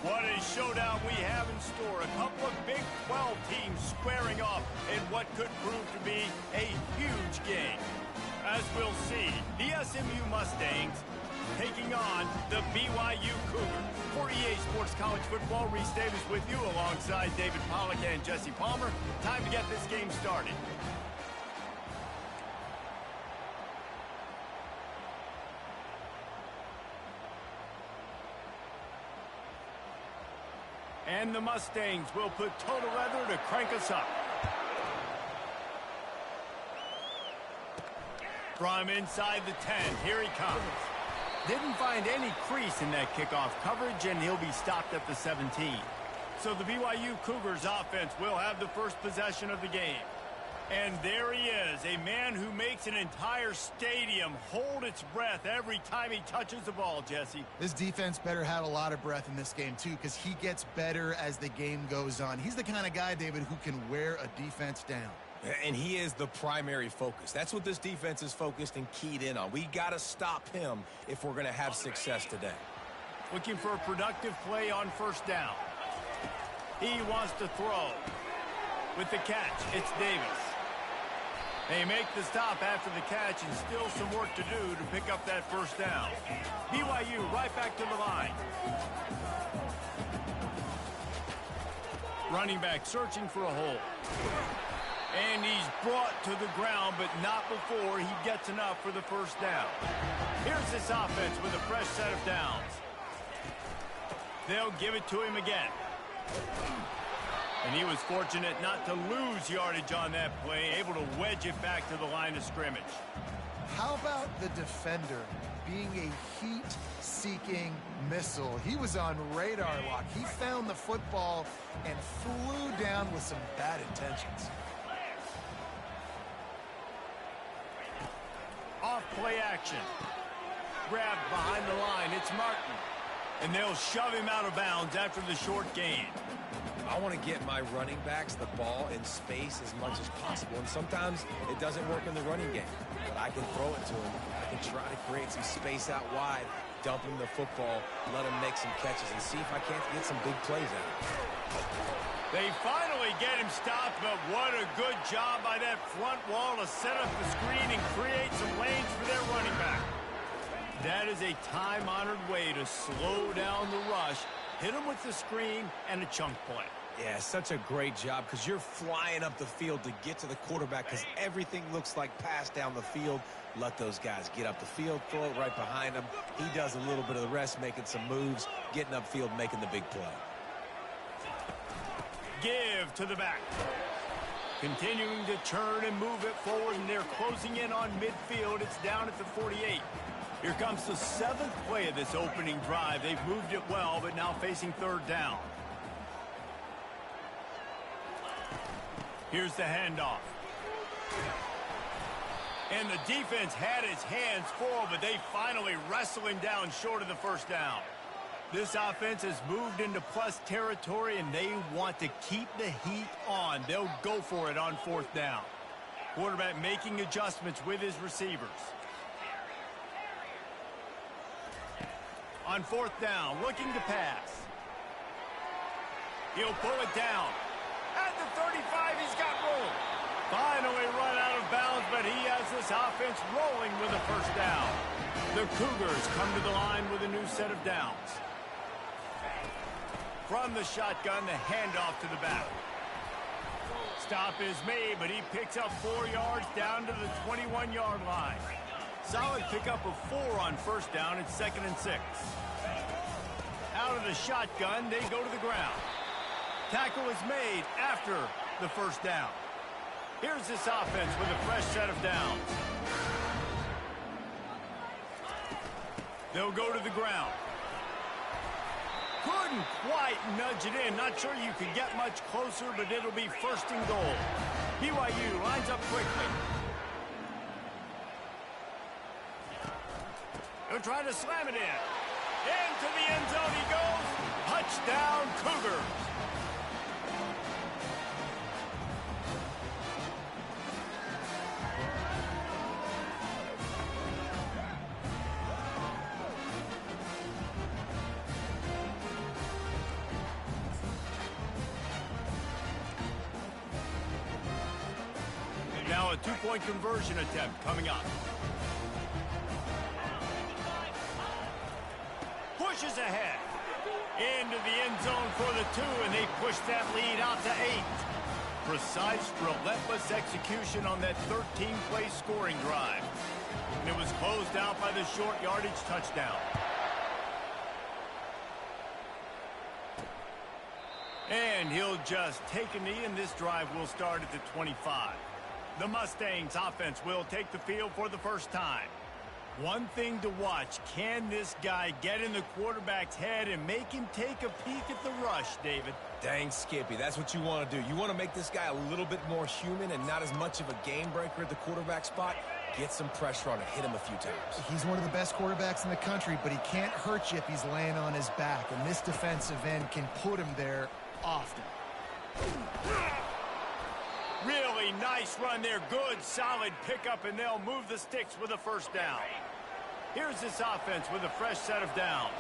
What a showdown we have in store. A couple of Big 12 teams squaring off in what could prove to be a huge game. As we'll see, the SMU Mustangs taking on the BYU Cougars. For EA Sports College Football, Reese Davis with you alongside David Pollack and Jesse Palmer. Time to get this game started. And the Mustangs will put total leather to crank us up. From inside the 10, here he comes. Didn't find any crease in that kickoff coverage, and he'll be stopped at the 17. So the BYU Cougars offense will have the first possession of the game. And there he is, a man who makes an entire stadium hold its breath every time he touches the ball, Jesse. This defense better have a lot of breath in this game, too, because he gets better as the game goes on. He's the kind of guy, David, who can wear a defense down. And he is the primary focus. That's what this defense is focused and keyed in on. We got to stop him if we're going to have success today. Looking for a productive play on first down. He wants to throw. With the catch, it's Davis. They make the stop after the catch, and still some work to do to pick up that first down. BYU right back to the line. Running back searching for a hole. And he's brought to the ground, but not before he gets enough for the first down. Here's this offense with a fresh set of downs. They'll give it to him again. And he was fortunate not to lose yardage on that play, able to wedge it back to the line of scrimmage. How about the defender being a heat-seeking missile? He was on radar lock. He found the football and flew down with some bad intentions. Off play action. Grabbed behind the line. It's Martin. And they'll shove him out of bounds after the short gain. I want to get my running backs the ball in space as much as possible. And sometimes it doesn't work in the running game. But I can throw it to him. I can try to create some space out wide, dump him the football, let him make some catches, and see if I can't get some big plays out of him. They finally get him stopped, but what a good job by that front wall to set up the screen and create some lanes for their running back. That is a time-honored way to slow down the rush, hit him with the screen, and a chunk play. Yeah, such a great job because you're flying up the field to get to the quarterback because everything looks like pass down the field. Let those guys get up the field, throw it right behind him. He does a little bit of the rest, making some moves, getting upfield, making the big play. Give to the back. Continuing to turn and move it forward, and they're closing in on midfield. It's down at the 48. Here comes the 7th play of this opening drive. They've moved it well, but now facing third down. Here's the handoff. And the defense had his hands full, but they finally wrestle him down short of the first down. This offense has moved into plus territory, and they want to keep the heat on. They'll go for it on fourth down. Quarterback making adjustments with his receivers. On fourth down, looking to pass. He'll pull it down. At the 35, he's got room. Finally run out of bounds, but he has this offense rolling with a first down. The Cougars come to the line with a new set of downs. From the shotgun, the handoff to the back. Stop is made, but he picks up 4 yards down to the 21-yard line. Solid pickup of 4 on first down. It's 2nd and 6. Out of the shotgun, they go to the ground. Tackle is made after the first down. Here's this offense with a fresh set of downs. They'll go to the ground. Couldn't quite nudge it in. Not sure you could get much closer, but it'll be 1st and goal. BYU lines up quickly. They'll try to slam it in. Into the end zone he goes. Touchdown, Cougars. Now a two-point conversion attempt coming up. Pushes ahead. Into the end zone for the 2, and they push that lead out to 8. Precise, relentless execution on that 13-play scoring drive. And it was closed out by the short yardage touchdown. And he'll just take a knee, and this drive will start at the 25. The Mustangs offense will take the field for the first time. One thing to watch, can this guy get in the quarterback's head and make him take a peek at the rush, David? Dang, Skippy, that's what you want to do. You want to make this guy a little bit more human and not as much of a game breaker at the quarterback spot. Get some pressure on him, hit him a few times. He's one of the best quarterbacks in the country, but he can't hurt you if he's laying on his back, and this defensive end can put him there often. Really nice run there. Good, solid pickup, and they'll move the sticks with a first down. Here's this offense with a fresh set of downs.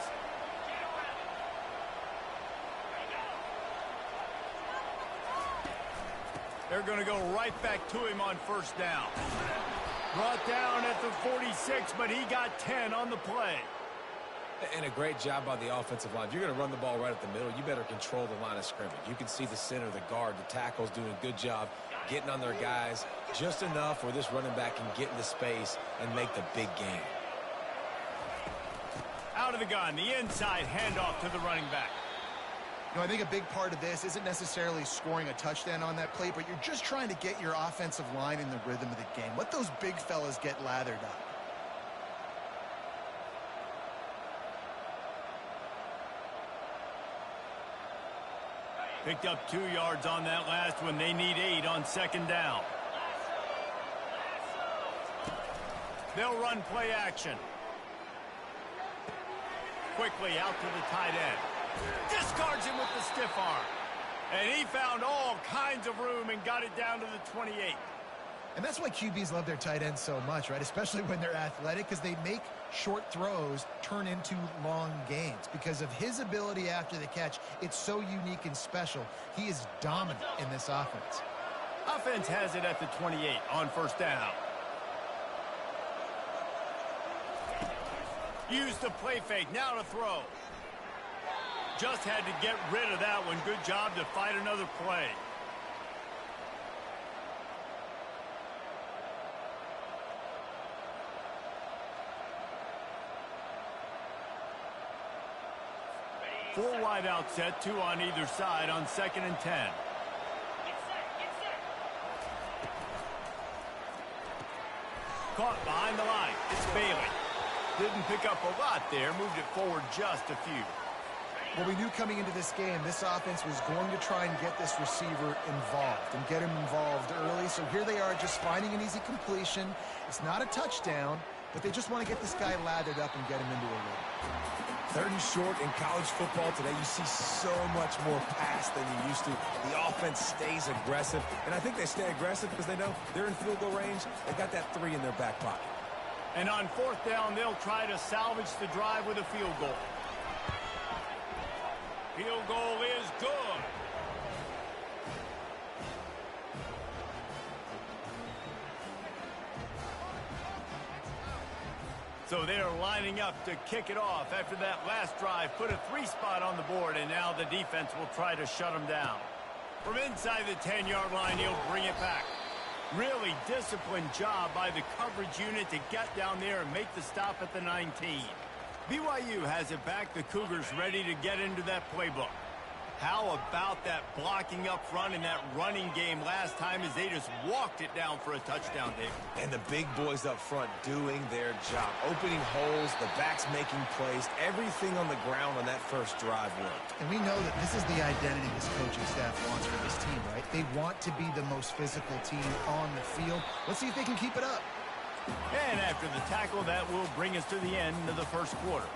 They're going to go right back to him on first down. Brought down at the 46, but he got 10 on the play. And a great job by the offensive line. If you're going to run the ball right at the middle, you better control the line of scrimmage. You can see the center, the guard, the tackles doing a good job getting on their guys just enough where this running back can get into space and make the big game. Out of the gun, the inside handoff to the running back. You know, I think a big part of this isn't necessarily scoring a touchdown on that play, but you're just trying to get your offensive line in the rhythm of the game. Let those big fellas get lathered up. Picked up 2 yards on that last one. They need 8 on second down. They'll run play action. Quickly out to the tight end. Discards him with the stiff arm. And he found all kinds of room and got it down to the 28. And that's why QBs love their tight ends so much, right? Especially when they're athletic, because they make short throws turn into long gains. Because of his ability after the catch, it's so unique and special. He is dominant in this offense. Offense has it at the 28 on first down. Use the play fake, now to throw. Just had to get rid of that one. Good job to fight another play. Four wide out set, 2 on either side on 2nd and 10. Caught behind the line. It's Bailey. Didn't pick up a lot there. Moved it forward just a few. Well, we knew coming into this game, this offense was going to try and get this receiver involved and get him involved early. So here they are just finding an easy completion. It's not a touchdown, but they just want to get this guy lathered up and get him into a rhythm. 3rd and short in college football today, you see so much more pass than you used to. The offense stays aggressive, and I think they stay aggressive because they know they're in field goal range. They got that 3 in their back pocket. And on 4th down, they'll try to salvage the drive with a field goal. Field goal is good. So they're lining up to kick it off after that last drive. Put a 3 spot on the board, and now the defense will try to shut them down. From inside the 10-yard line, he'll bring it back. Really disciplined job by the coverage unit to get down there and make the stop at the 19. BYU has it back. The Cougars ready to get into that playbook. How about that blocking up front in that running game last time as they just walked it down for a touchdown, Dave? And the big boys up front doing their job. Opening holes, the backs making plays. Everything on the ground on that first drive worked. And we know that this is the identity this coaching staff wants for this team, right? They want to be the most physical team on the field. Let's see if they can keep it up. And after the tackle, that will bring us to the end of the first quarter.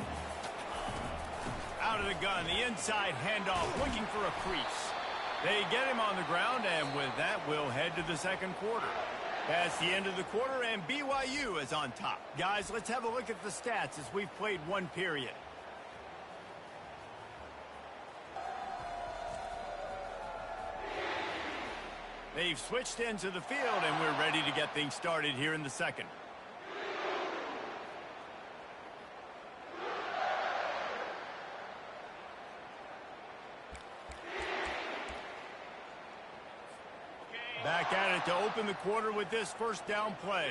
Out of the gun, the inside handoff, looking for a crease. They get him on the ground, and with that, we'll head to the second quarter. That's the end of the quarter, and BYU is on top. Guys, let's have a look at the stats as we've played one period. They've switched into the field, and we're ready to get things started here in the second. Back at it to open the quarter with this first down play.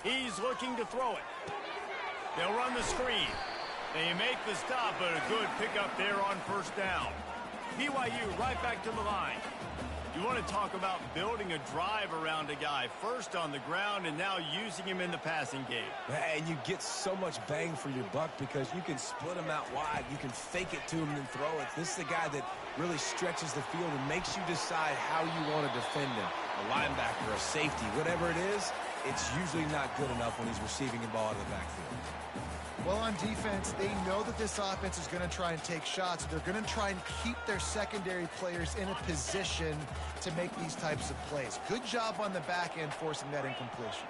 He's looking to throw it. They'll run the screen. They make the stop, but a good pickup there on first down. BYU right back to the line. You want to talk about building a drive around a guy, first on the ground and now using him in the passing game. And you get so much bang for your buck because you can split him out wide. You can fake it to him and throw it. This is a guy that really stretches the field and makes you decide how you want to defend him. A linebacker, a safety, whatever it is, it's usually not good enough when he's receiving the ball out of the backfield. Well, on defense, they know that this offense is going to try and take shots. They're going to try and keep their secondary players in a position to make these types of plays. Good job on the back end forcing that incompletion.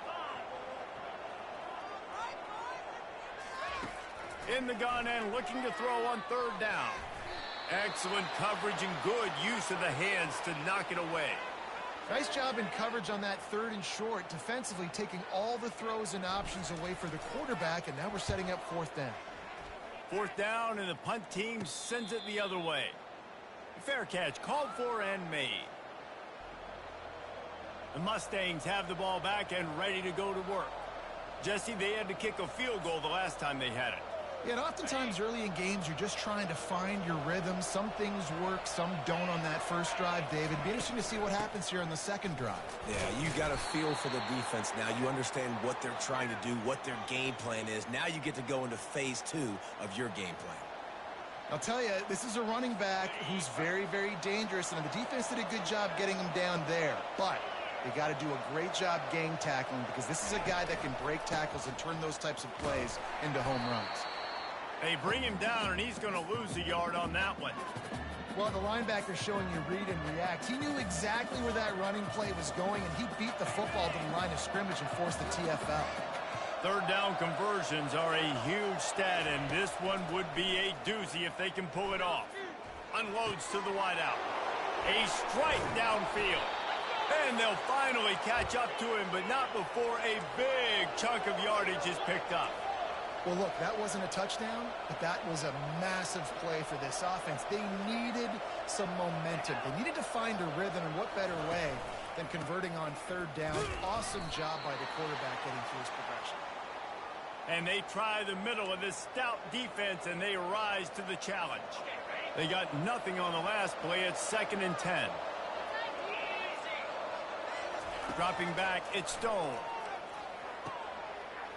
In the gun and looking to throw on third down. Excellent coverage and good use of the hands to knock it away. Nice job in coverage on that third and short, defensively taking all the throws and options away for the quarterback, and now we're setting up fourth down. Fourth down, and the punt team sends it the other way. Fair catch called for and made. The Mustangs have the ball back and ready to go to work. Jesse, they had to kick a field goal the last time they had it. Yeah, and oftentimes early in games, you're just trying to find your rhythm. Some things work, some don't on that first drive, David. It'd be interesting to see what happens here on the second drive. Yeah, you got a feel for the defense now. You understand what they're trying to do, what their game plan is. Now you get to go into phase 2 of your game plan. I'll tell you, this is a running back who's very, very dangerous, and the defense did a good job getting him down there. But they got to do a great job gang tackling because this is a guy that can break tackles and turn those types of plays into home runs. They bring him down, and he's going to lose a yard on that one. Well, the linebacker's showing you read and react. He knew exactly where that running play was going, and he beat the football to the line of scrimmage and forced the TFL. Third down conversions are a huge stat, and this one would be a doozy if they can pull it off. Unloads to the wideout. A strike downfield. And they'll finally catch up to him, but not before a big chunk of yardage is picked up. Well, look, that wasn't a touchdown, but that was a massive play for this offense. They needed some momentum. They needed to find a rhythm, and what better way than converting on third down. Awesome job by the quarterback getting through his progression. And they try the middle of this stout defense, and they rise to the challenge. They got nothing on the last play. It's 2nd and 10. Dropping back, it's Stone.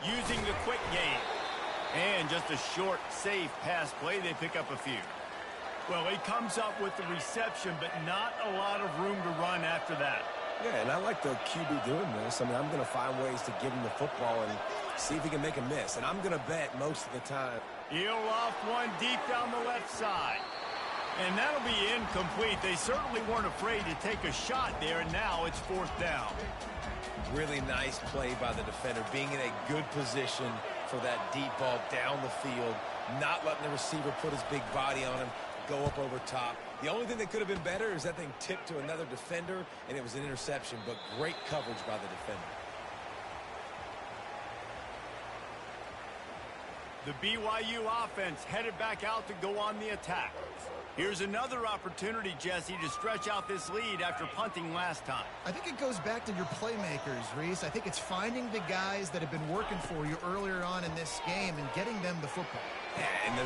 Using the quick game. And just a short, safe pass play, they pick up a few. Well, he comes up with the reception, but not a lot of room to run after that. Yeah, and I like the QB doing this. I mean, I'm going to find ways to give him the football and see if he can make a miss. And I'm going to bet most of the time. He'll off one deep down the left side. And that'll be incomplete. They certainly weren't afraid to take a shot there, and now it's fourth down. Really nice play by the defender, being in a good position for that deep ball down the field, not letting the receiver put his big body on him, go up over top. The only thing that could have been better is that thing tipped to another defender, and it was an interception, but great coverage by the defender. The BYU offense headed back out to go on the attack. Here's another opportunity, Jesse, to stretch out this lead after punting last time. I think it goes back to your playmakers, Reese. I think it's finding the guys that have been working for you earlier on in this game and getting them the football. And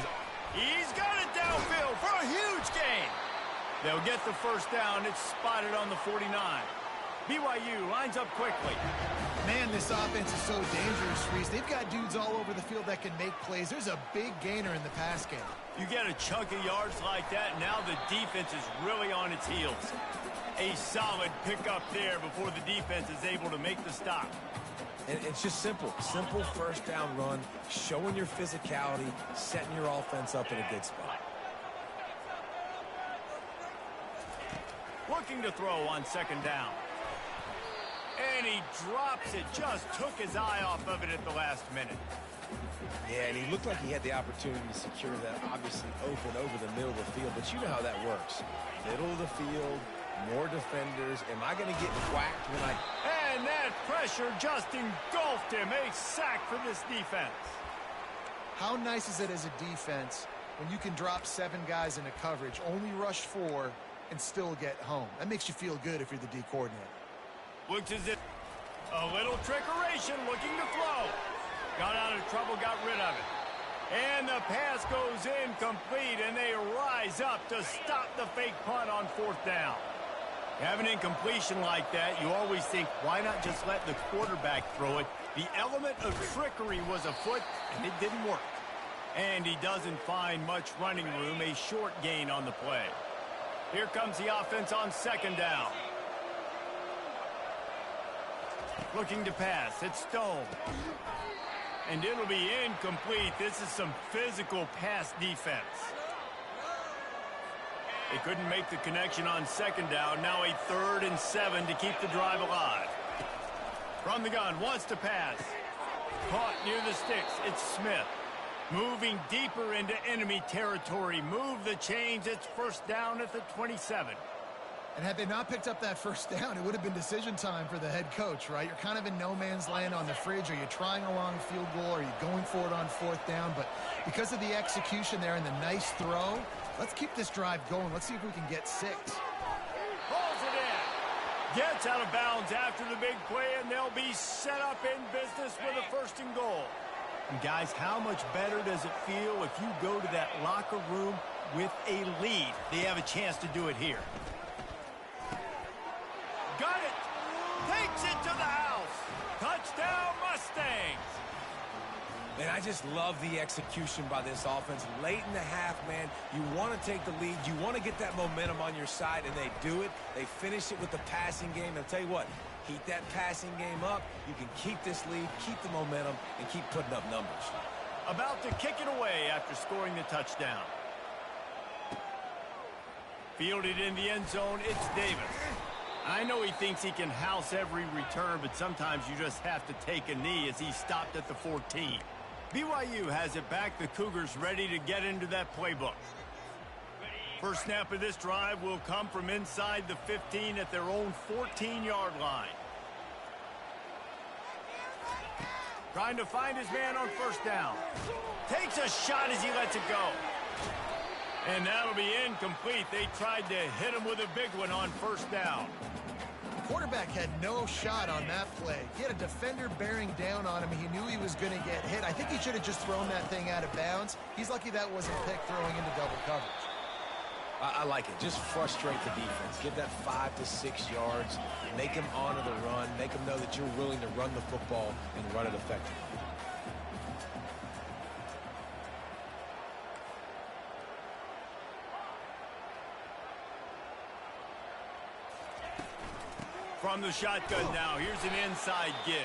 he's got it downfield for a huge gain. They'll get the first down. It's spotted on the 49. BYU lines up quickly. Man, this offense is so dangerous, Reese. They've got dudes all over the field that can make plays. There's a big gainer in the pass game. You get a chunk of yards like that, now the defense is really on its heels. A solid pickup there before the defense is able to make the stop. And it's just simple. Simple first down run, showing your physicality, setting your offense up in a good spot. Looking to throw on second down. And he drops it. Just took his eye off of it at the last minute. Yeah, and he looked like he had the opportunity to secure that, obviously open over the middle of the field, but but you know how that works. Middle of the field, more defenders. Am I going to get whacked when I... And that pressure just engulfed him. A sack for this defense. How nice is it as a defense when you can drop 7 guys into coverage, only rush 4, and still get home? That makes you feel good if you're the D coordinator. Looks as if a little trickeration, looking to throw. Got out of trouble, got rid of it. And the pass goes incomplete, and they rise up to stop the fake punt on 4th down. Have an incompletion like that, you always think, why not just let the quarterback throw it? The element of trickery was afoot, and it didn't work. And he doesn't find much running room, a short gain on the play. Here comes the offense on 2nd down. Looking to pass, it's Stone. And it'll be incomplete. This is some physical pass defense. They couldn't make the connection on 2nd down. Now a 3rd and 7 to keep the drive alive. From the gun, wants to pass. Caught near the sticks. It's Smith. Moving deeper into enemy territory. Move the chains. It's 1st down at the 27. And had they not picked up that 1st down, it would have been decision time for the head coach, right? You're kind of in no man's land on the fridge. Are you trying a long field goal? Are you going for it on 4th down? But because of the execution there and the nice throw, let's keep this drive going. Let's see if we can get 6. Pulls it in. Gets out of bounds after the big play, and they'll be set up in business with a 1st and goal. And guys, how much better does it feel if you go to that locker room with a lead? They have a chance to do it here. Got it. Takes it to the house. Touchdown, Mustangs. Man, I just love the execution by this offense. Late in the half, man, you want to take the lead. You want to get that momentum on your side, and they do it. They finish it with the passing game. And I'll tell you what, keep that passing game up. You can keep this lead, keep the momentum, and keep putting up numbers. About to kick it away after scoring the touchdown. Fielded in the end zone, it's Davis. I know he thinks he can house every return, but sometimes you just have to take a knee as he stopped at the 14. BYU has it back. The Cougars ready to get into that playbook. First snap of this drive will come from inside the 15 at their own 14-yard line. Trying to find his man on 1st down. Takes a shot as he lets it go. And that'll be incomplete. They tried to hit him with a big one on 1st down. Quarterback had no shot on that play. He had a defender bearing down on him. He knew he was going to get hit. I think he should have just thrown that thing out of bounds. He's lucky that wasn't picked throwing into double coverage. I like it. Just frustrate the defense. Give that 5 to 6 yards. Make them honor the run. Make them know that you're willing to run the football and run it effectively. From the shotgun now, here's an inside give.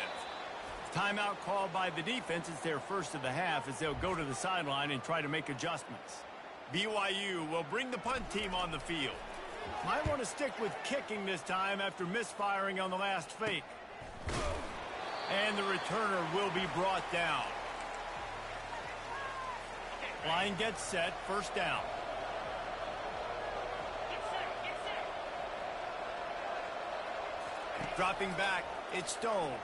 Timeout called by the defense. It's their 1st of the half as they'll go to the sideline and try to make adjustments. BYU will bring the punt team on the field. Might want to stick with kicking this time after misfiring on the last fake. And the returner will be brought down. Line gets set, 1st down. Dropping back, it's Stone.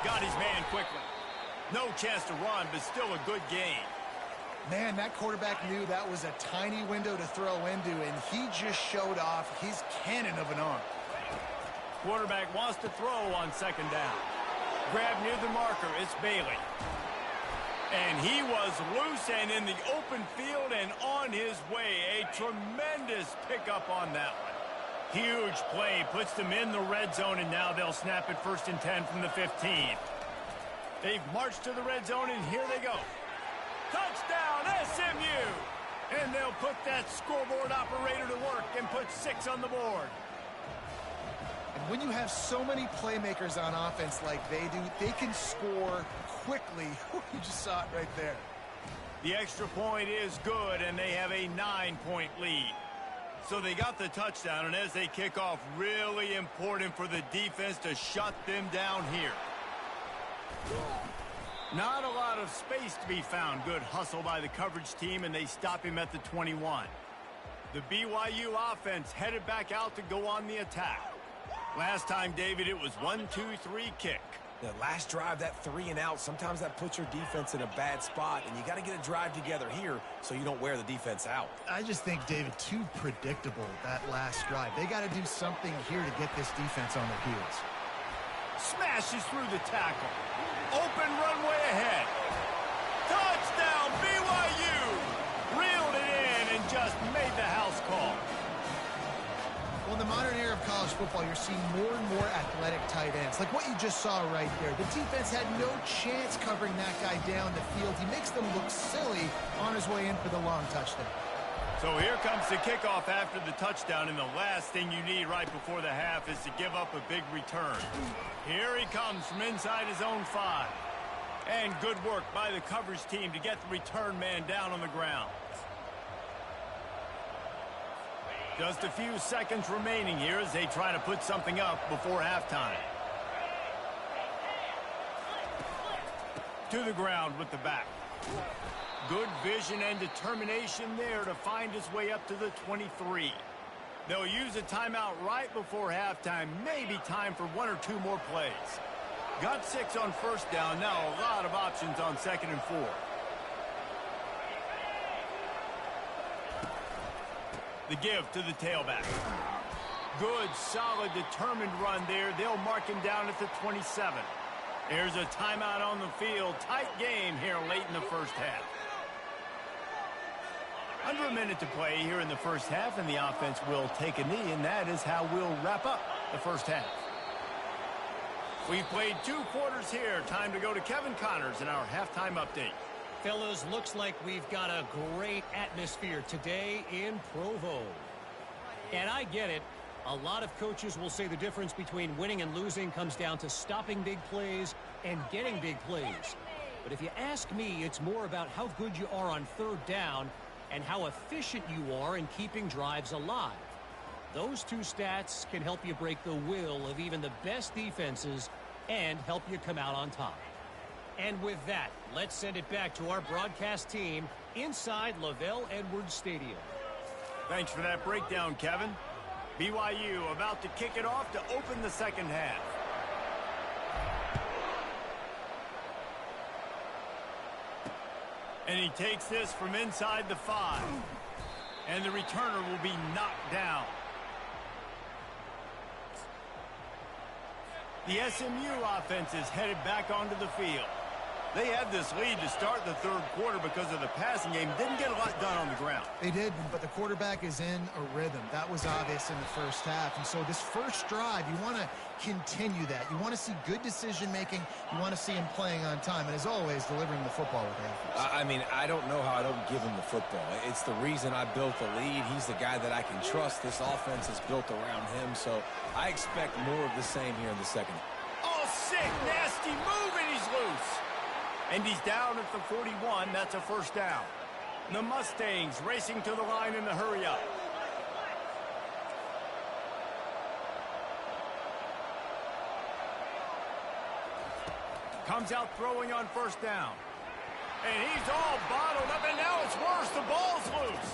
Got his man quickly. No chance to run, but still a good gain. Man, that quarterback knew that was a tiny window to throw into, and he just showed off his cannon of an arm. Quarterback wants to throw on 2nd down. Grab near the marker, it's Bailey. And he was loose and in the open field and on his way. A tremendous pickup on that one. Huge play, puts them in the red zone, and now they'll snap it 1st and 10 from the 15. They've marched to the red zone, and here they go. Touchdown, SMU! And they'll put that scoreboard operator to work and put 6 on the board. And when you have so many playmakers on offense like they do, they can score quickly. You just saw it right there. The extra point is good, and they have a 9-point lead. So they got the touchdown, and as they kick off, really important for the defense to shut them down here. Not a lot of space to be found. Good hustle by the coverage team, and they stop him at the 21. The BYU offense headed back out to go on the attack. Last time, David, it was 1-2-3 kick. The last drive, that 3 and out, sometimes that puts your defense in a bad spot, and you got to get a drive together here so you don't wear the defense out. I just think, David, too predictable, that last drive. They got to do something here to get this defense on their heels. Smashes through the tackle. Open runway ahead. Touchdown, BYU! Reeled it in and just made the house call. Well, in the modern era of college football, you're seeing more and more athletic tight ends. Like what you just saw right there. The defense had no chance covering that guy down the field. He makes them look silly on his way in for the long touchdown. So here comes the kickoff after the touchdown, and the last thing you need right before the half is to give up a big return. Here he comes from inside his own 5. And good work by the coverage team to get the return man down on the ground. Just a few seconds remaining here as they try to put something up before halftime. To the ground with the back. Good vision and determination there to find his way up to the 23. They'll use a timeout right before halftime. Maybe time for 1 or 2 more plays. Got 6 on first down. Now a lot of options on 2nd and 4. The give to the tailback. Good, solid, determined run there. They'll mark him down at the 27. There's a timeout on the field. Tight game here late in the first half. Under a minute to play here in the first half, and the offense will take a knee, and that is how we'll wrap up the first half. We've played 2 quarters here. Time to go to Kevin Connors in our halftime update. Fellas, looks like we've got a great atmosphere today in Provo. And I get it. A lot of coaches will say the difference between winning and losing comes down to stopping big plays and getting big plays. But if you ask me, it's more about how good you are on 3rd down and how efficient you are in keeping drives alive. Those 2 stats can help you break the will of even the best defenses and help you come out on top. And with that, let's send it back to our broadcast team inside Lavelle Edwards Stadium. Thanks for that breakdown, Kevin. BYU about to kick it off to open the second half. And he takes this from inside the 5. And the returner will be knocked down. The SMU offense is headed back onto the field. They had this lead to start the 3rd quarter because of the passing game. Didn't get a lot done on the ground. They did, but the quarterback is in a rhythm. That was obvious in the first half. And so this first drive, you want to continue that. You want to see good decision-making. You want to see him playing on time. And as always, delivering the football with effort. I mean, I don't know how I don't give him the football. It's the reason I built the lead. He's the guy that I can trust. This offense is built around him. So I expect more of the same here in the second. Oh, sick, nasty move, and he's loose. And he's down at the 41. That's a first down. The Mustangs racing to the line in the hurry-up. Comes out throwing on first down. And he's all bottled up, and now it's worse. The ball's loose.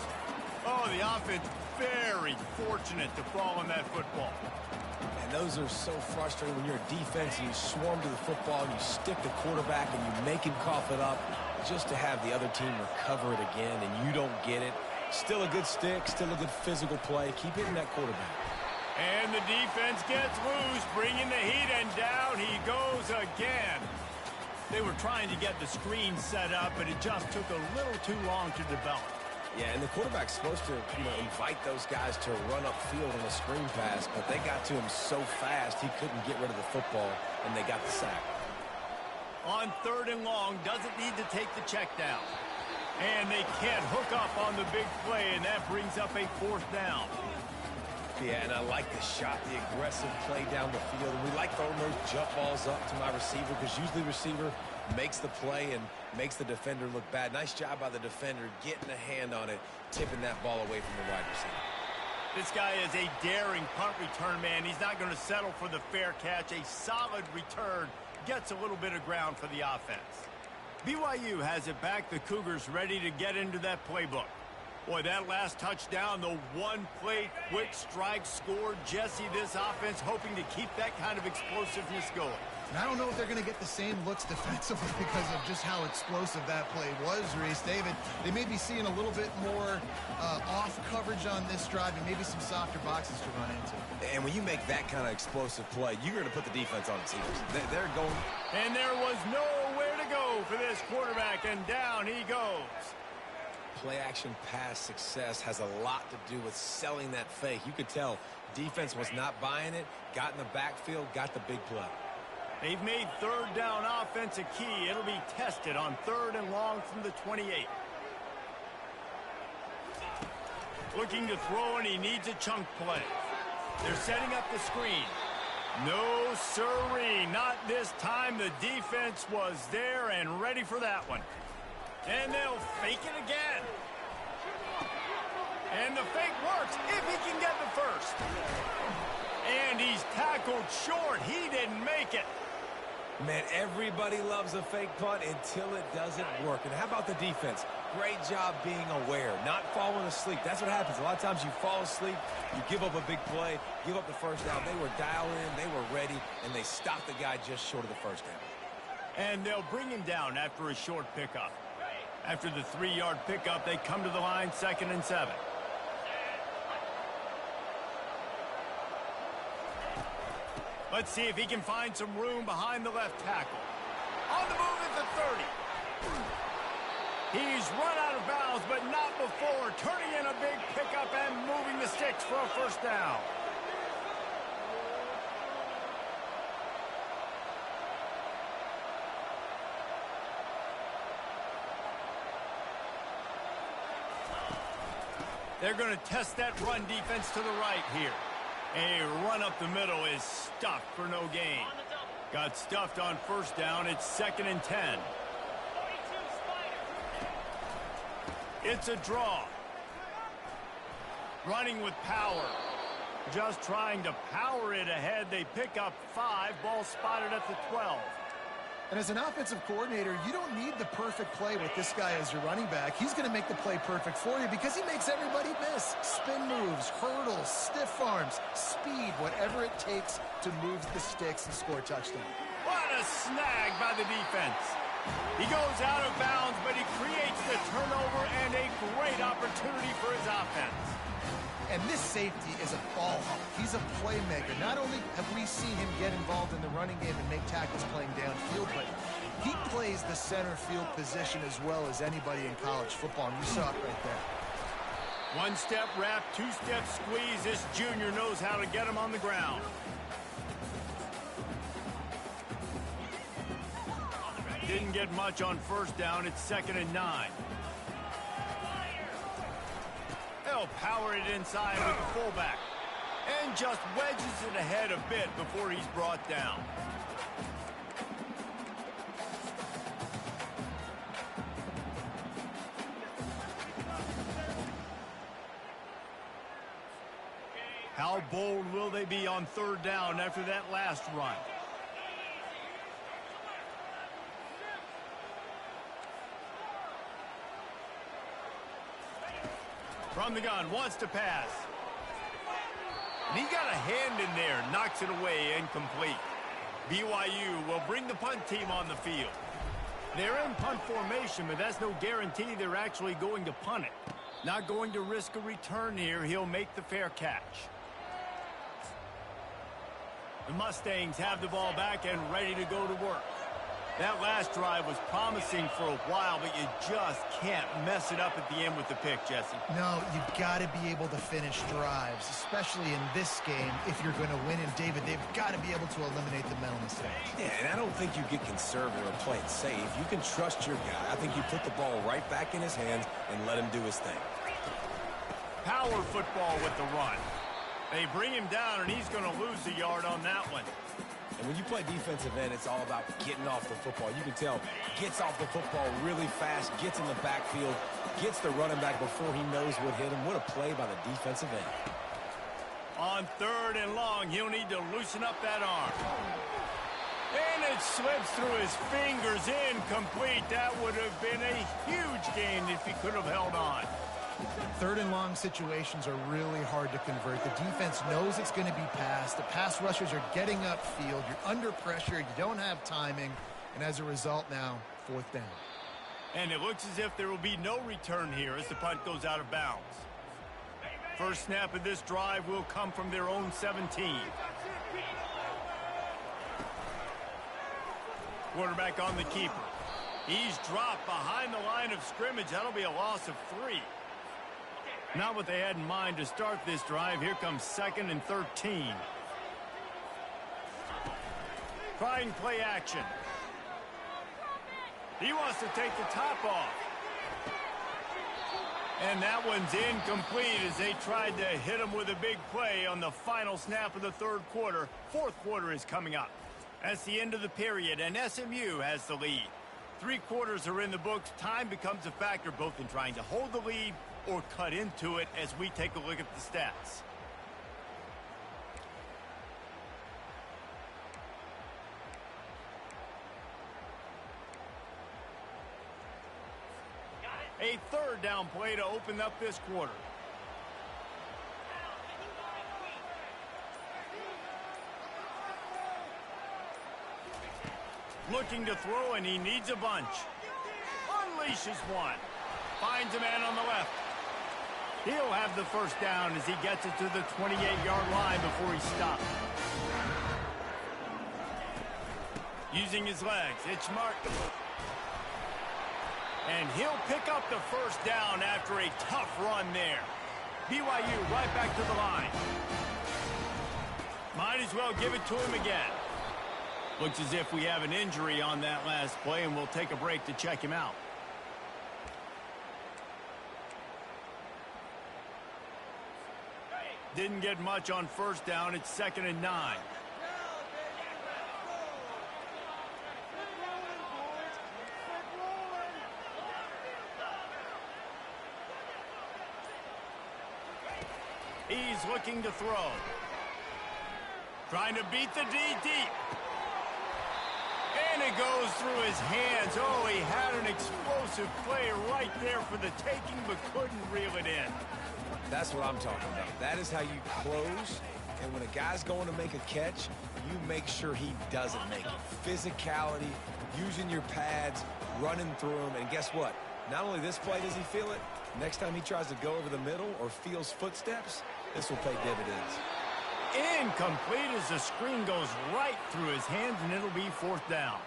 Oh, the offense very fortunate to fall on that football. And those are so frustrating when you're a defense and you swarm to the football and you stick the quarterback and you make him cough it up just to have the other team recover it again and you don't get it. Still a good stick, still a good physical play. Keep hitting that quarterback. And the defense gets loose, bringing the heat, and down he goes again. They were trying to get the screen set up, but it just took a little too long to develop. Yeah, and the quarterback's supposed to, invite those guys to run upfield on a screen pass, but they got to him so fast he couldn't get rid of the football, and they got the sack. On 3rd and long, doesn't need to take the check down. And they can't hook up on the big play, and that brings up a 4th down. Yeah, and I like the shot, the aggressive play down the field. And we like throwing those jump balls up to my receiver because usually the receiver makes the play and makes the defender look bad. Nice job by the defender getting a hand on it, tipping that ball away from the wide receiver. This guy is a daring punt return man. He's not going to settle for the fair catch. A solid return gets a little bit of ground for the offense. BYU has it back. The Cougars ready to get into that playbook. Boy, that last touchdown, the one-play quick strike scored. Jesse, this offense hoping to keep that kind of explosiveness going. And I don't know if they're going to get the same looks defensively because of just how explosive that play was, Reese. David, they may be seeing a little bit more off coverage on this drive and maybe some softer boxes to run into. And when you make that kind of explosive play, you're going to put the defense on its heels. They're going. And there was nowhere to go for this quarterback, and down he goes. Play-action pass success has a lot to do with selling that fake. You could tell defense was not buying it, got in the backfield, got the big play. They've made third down offense a key. It'll be tested on 3rd and long from the 28. Looking to throw, and he needs a chunk play. They're setting up the screen. No siree, not this time. The defense was there and ready for that one. And they'll fake it again. And the fake works if he can get the first. And he's tackled short. He didn't make it. Man, everybody loves a fake punt until it doesn't work. And how about the defense? Great job being aware, not falling asleep. That's what happens. A lot of times you fall asleep, you give up a big play, give up the first down. They were dialed in, they were ready, and they stopped the guy just short of the first down. And they'll bring him down after a short pickup. After the 3-yard pickup, they come to the line, 2nd and 7. Let's see if he can find some room behind the left tackle. On the move at the 30. He's run out of bounds, but not before turning in a big pickup and moving the sticks for a first down. They're going to test that run defense to the right here. A run up the middle is stuffed for no gain. Got stuffed on first down. It's 2nd and 10. It's a draw. Running with power. Just trying to power it ahead. They pick up 5. Ball spotted at the 12. And as an offensive coordinator, you don't need the perfect play with this guy as your running back. He's going to make the play perfect for you because he makes everybody miss. Spin moves, hurdles, stiff arms, speed, whatever it takes to move the sticks and score a touchdown. What a snag by the defense. He goes out of bounds, but he creates the turnover and a great opportunity for his offense. And this safety is a ball hawk. He's a playmaker. Not only have we seen him get involved in the running game and make tackles playing downfield, but he plays the center field position as well as anybody in college football, and you saw it right there. 1-step wrap, 2-step squeeze. This junior knows how to get him on the ground. Didn't get much on first down. It's 2nd and 9. They'll power it inside with the fullback. And just wedges it ahead a bit before he's brought down. How bold will they be on 3rd down after that last run? From the gun, wants to pass. And he got a hand in there, knocks it away, incomplete. BYU will bring the punt team on the field. They're in punt formation, but that's no guarantee they're actually going to punt it. Not going to risk a return here. He'll make the fair catch. The Mustangs have the ball back and ready to go to work. That last drive was promising for a while, but you just can't mess it up at the end with the pick, Jesse. No, you've got to be able to finish drives, especially in this game if you're going to win. And, David, they've got to be able to eliminate the mental mistakes. Yeah, and I don't think you get conservative or play it safe. You can trust your guy. I think you put the ball right back in his hands and let him do his thing. Power football with the run. They bring him down, and he's going to lose a yard on that one. And when you play defensive end, it's all about getting off the football. You can tell, gets off the football really fast, gets in the backfield, gets the running back before he knows what hit him. What a play by the defensive end. On 3rd and long, he'll need to loosen up that arm. And it slips through his fingers, incomplete. That would have been a huge gain if he could have held on. Third and long situations are really hard to convert. The defense knows it's going to be passed. The pass rushers are getting upfield. You're under pressure. You don't have timing. And as a result now, fourth down. And it looks as if there will be no return here as the punt goes out of bounds. First snap of this drive will come from their own 17. Quarterback on the keeper. He's dropped behind the line of scrimmage. That'll be a loss of 3. Not what they had in mind to start this drive. Here comes 2nd and 13. Trying play action. He wants to take the top off. And that one's incomplete as they tried to hit him with a big play on the final snap of the third quarter. Fourth quarter is coming up. That's the end of the period, and SMU has the lead. 3 quarters are in the books. Time becomes a factor both in trying to hold the lead or cut into it as we take a look at the stats. A third down play to open up this quarter. Looking to throw, and he needs a bunch. Unleashes one. Finds a man on the left. He'll have the first down as he gets it to the 28-yard line before he stops. Using his legs, it's marked. And he'll pick up the first down after a tough run there. BYU right back to the line. Might as well give it to him again. Looks as if we have an injury on that last play, and we'll take a break to check him out. Didn't get much on first down. It's 2nd and 9. He's looking to throw. Trying to beat the D deep. And it goes through his hands. Oh, he had an explosive play right there for the taking, but couldn't reel it in. That's what I'm talking about. That is how you close. And when a guy's going to make a catch, you make sure he doesn't make it. Physicality, using your pads, running through them. And guess what? Not only this play does he feel it, next time he tries to go over the middle or feels footsteps, this will pay dividends. Incomplete as the screen goes right through his hands, and it'll be fourth down.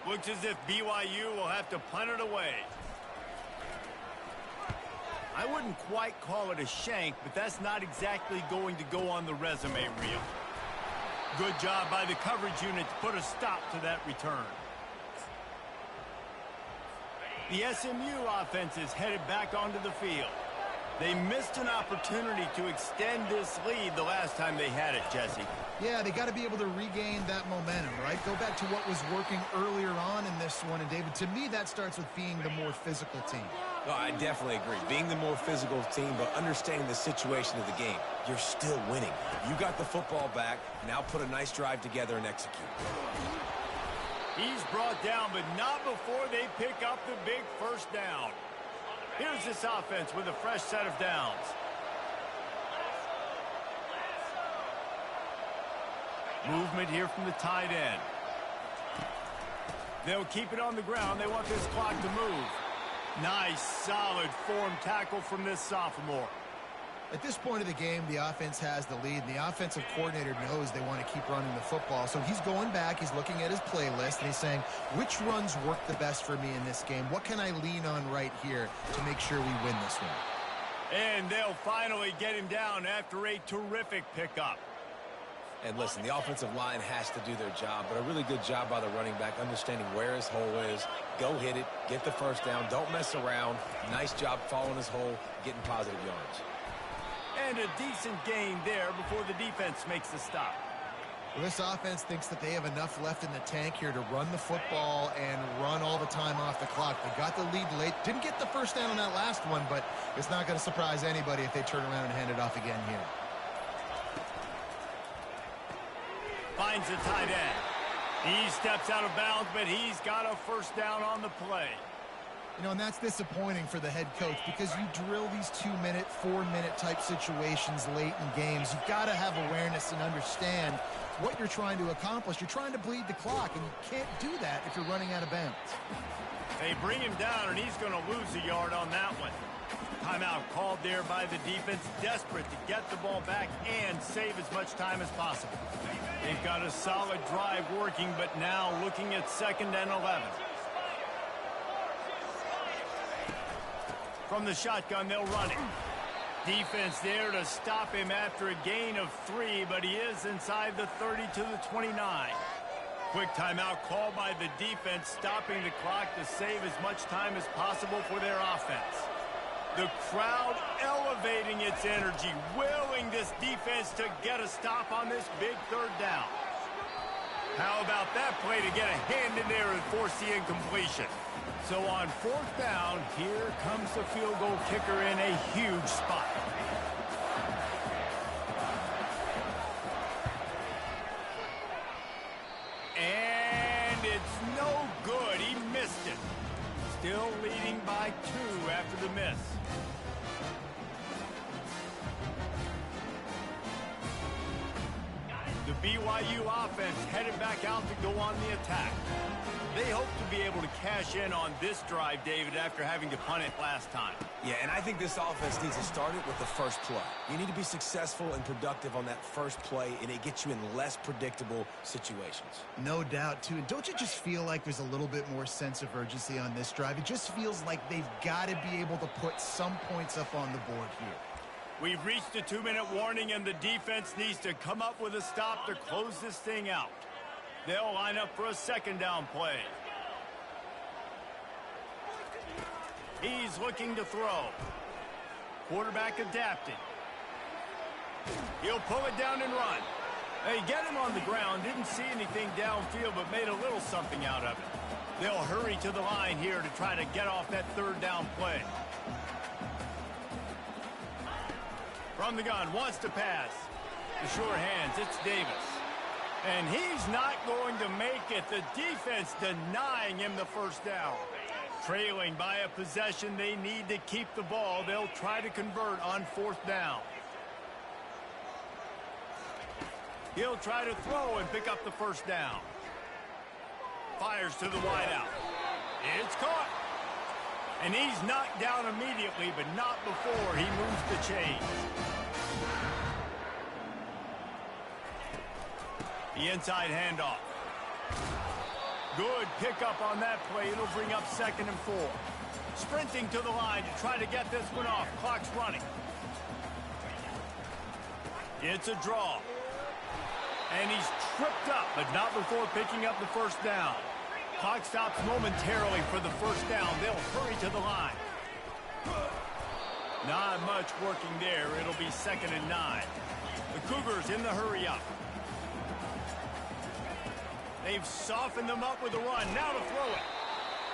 Looks as if BYU will have to punt it away. I wouldn't quite call it a shank, but that's not exactly going to go on the resume reel. Good job by the coverage unit to put a stop to that return. The SMU offense is headed back onto the field. They missed an opportunity to extend this lead the last time they had it, Jesse. Yeah, they got to be able to regain that momentum, right? Go back to what was working earlier on in this one. And, David, to me, that starts with being the more physical team. Oh, I definitely agree. Being the more physical team, but understanding the situation of the game. You're still winning. You got the football back. Now put a nice drive together and execute. He's brought down, but not before they pick up the big first down. Here's this offense with a fresh set of downs. Movement here from the tight end. They'll keep it on the ground. They want this clock to move. Nice, solid form tackle from this sophomore. At this point of the game, the offense has the lead, and the offensive coordinator knows they want to keep running the football. So he's going back, he's looking at his playlist, and he's saying, which runs work the best for me in this game? What can I lean on right here to make sure we win this one? And they'll finally get him down after a terrific pickup. And listen, the offensive line has to do their job, but a really good job by the running back, understanding where his hole is. Go hit it, get the first down, don't mess around. Nice job following his hole, getting positive yards. And a decent gain there before the defense makes the stop. Well, this offense thinks that they have enough left in the tank here to run the football and run all the time off the clock. They got the lead late. Didn't get the first down on that last one, but it's not going to surprise anybody if they turn around and hand it off again here. Finds the tight end. He steps out of bounds, but he's got a first down on the play. You know, and that's disappointing for the head coach because you drill these 2-minute, 4-minute type situations late in games. You've got to have awareness and understand what you're trying to accomplish. You're trying to bleed the clock, and you can't do that if you're running out of bounds. They bring him down, and he's going to lose a yard on that one. Timeout called there by the defense, desperate to get the ball back and save as much time as possible. They've got a solid drive working, but now looking at 2nd and 11. From the shotgun, they'll run it. Defense there to stop him after a gain of 3, but he is inside the 30 to the 29. Quick timeout called by the defense, stopping the clock to save as much time as possible for their offense. The crowd elevating its energy, willing this defense to get a stop on this big 3rd down. How about that play to get a hand in there and force the incompletion? So on 4th down, here comes the field goal kicker in a huge spot. And it's no good. He missed it. Still leading by 2 after the miss. The BYU offense headed back out to go on the attack. They hope to be able to cash in on this drive, David, after having to punt it last time. Yeah, and I think this offense needs to start it with the first play. You need to be successful and productive on that first play, and it gets you in less predictable situations. No doubt, too. And don't you just feel like there's a little bit more sense of urgency on this drive? It just feels like they've got to be able to put some points up on the board here. We've reached a 2-minute warning, and the defense needs to come up with a stop to close this thing out. They'll line up for a 2nd down play. He's looking to throw. Quarterback adapting. He'll pull it down and run. They get him on the ground, didn't see anything downfield, but made a little something out of it. They'll hurry to the line here to try to get off that 3rd down play. From the gun, wants to pass. The sure hands, it's Davis. And he's not going to make it. The defense denying him the 1st down. Trailing by a possession, they need to keep the ball. They'll try to convert on 4th down. He'll try to throw and pick up the 1st down. Fires to the wideout. It's caught. And he's knocked down immediately, but not before he moves the chains. The inside handoff. Good pickup on that play. It'll bring up 2nd and 4. Sprinting to the line to try to get this one off. Clock's running. It's a draw. And he's tripped up, but not before picking up the 1st down. Clock stops momentarily for the 1st down. They'll hurry to the line. Not much working there. It'll be 2nd and 9. The Cougars in the hurry up. They've softened them up with a run. Now to throw it.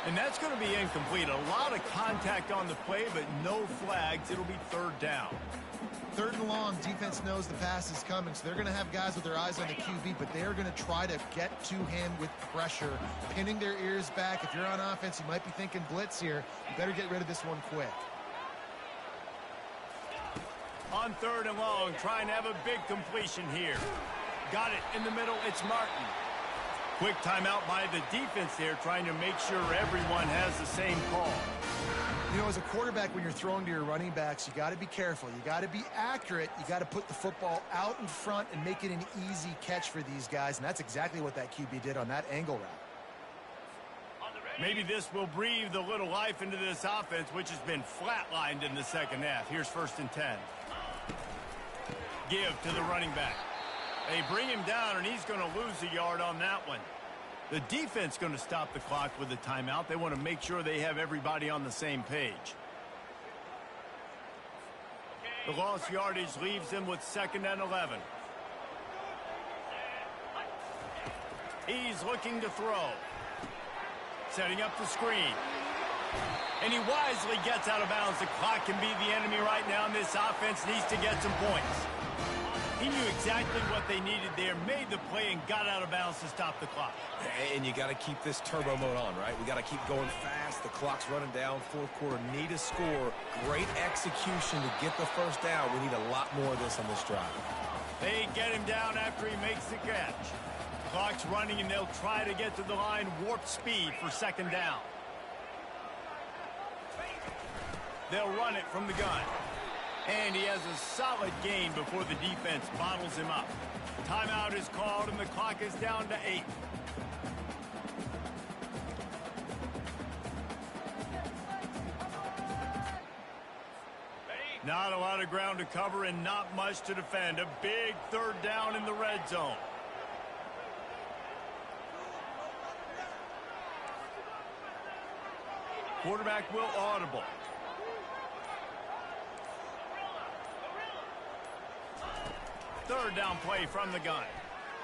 And that's going to be incomplete. A lot of contact on the play, but no flags. It'll be 3rd down. 3rd and long, defense knows the pass is coming, so they're going to have guys with their eyes on the QB, but they're going to try to get to him with pressure, pinning their ears back. If you're on offense, you might be thinking blitz here. You better get rid of this one quick. On 3rd and long, trying to have a big completion here. Got it in the middle. It's Martin. Quick timeout by the defense there, trying to make sure everyone has the same call. You know, as a quarterback, when you're throwing to your running backs, you got to be careful. You got to be accurate. You got to put the football out in front and make it an easy catch for these guys, and that's exactly what that QB did on that angle route. Maybe this will breathe a little life into this offense, which has been flatlined in the 2nd half. Here's 1st and 10. Give to the running back. They bring him down, and he's going to lose a yard on that one. The defense going to stop the clock with a timeout. They want to make sure they have everybody on the same page. The lost yardage leaves them with 2nd and 11. He's looking to throw. Setting up the screen. And he wisely gets out of bounds. The clock can be the enemy right now, and this offense needs to get some points. He knew exactly what they needed there, made the play, and got out of bounds to stop the clock. And you got to keep this turbo mode on, right? We got to keep going fast. The clock's running down. Fourth quarter, need a score. Great execution to get the first down. We need a lot more of this on this drive. They get him down after he makes the catch. Clock's running, and they'll try to get to the line warp speed for second down. They'll run it from the gun. And he has a solid gain before the defense bottles him up. Timeout is called, and the clock is down to 8. Not a lot of ground to cover and not much to defend. A big third down in the red zone. Quarterback will audible. Third down play from the gun.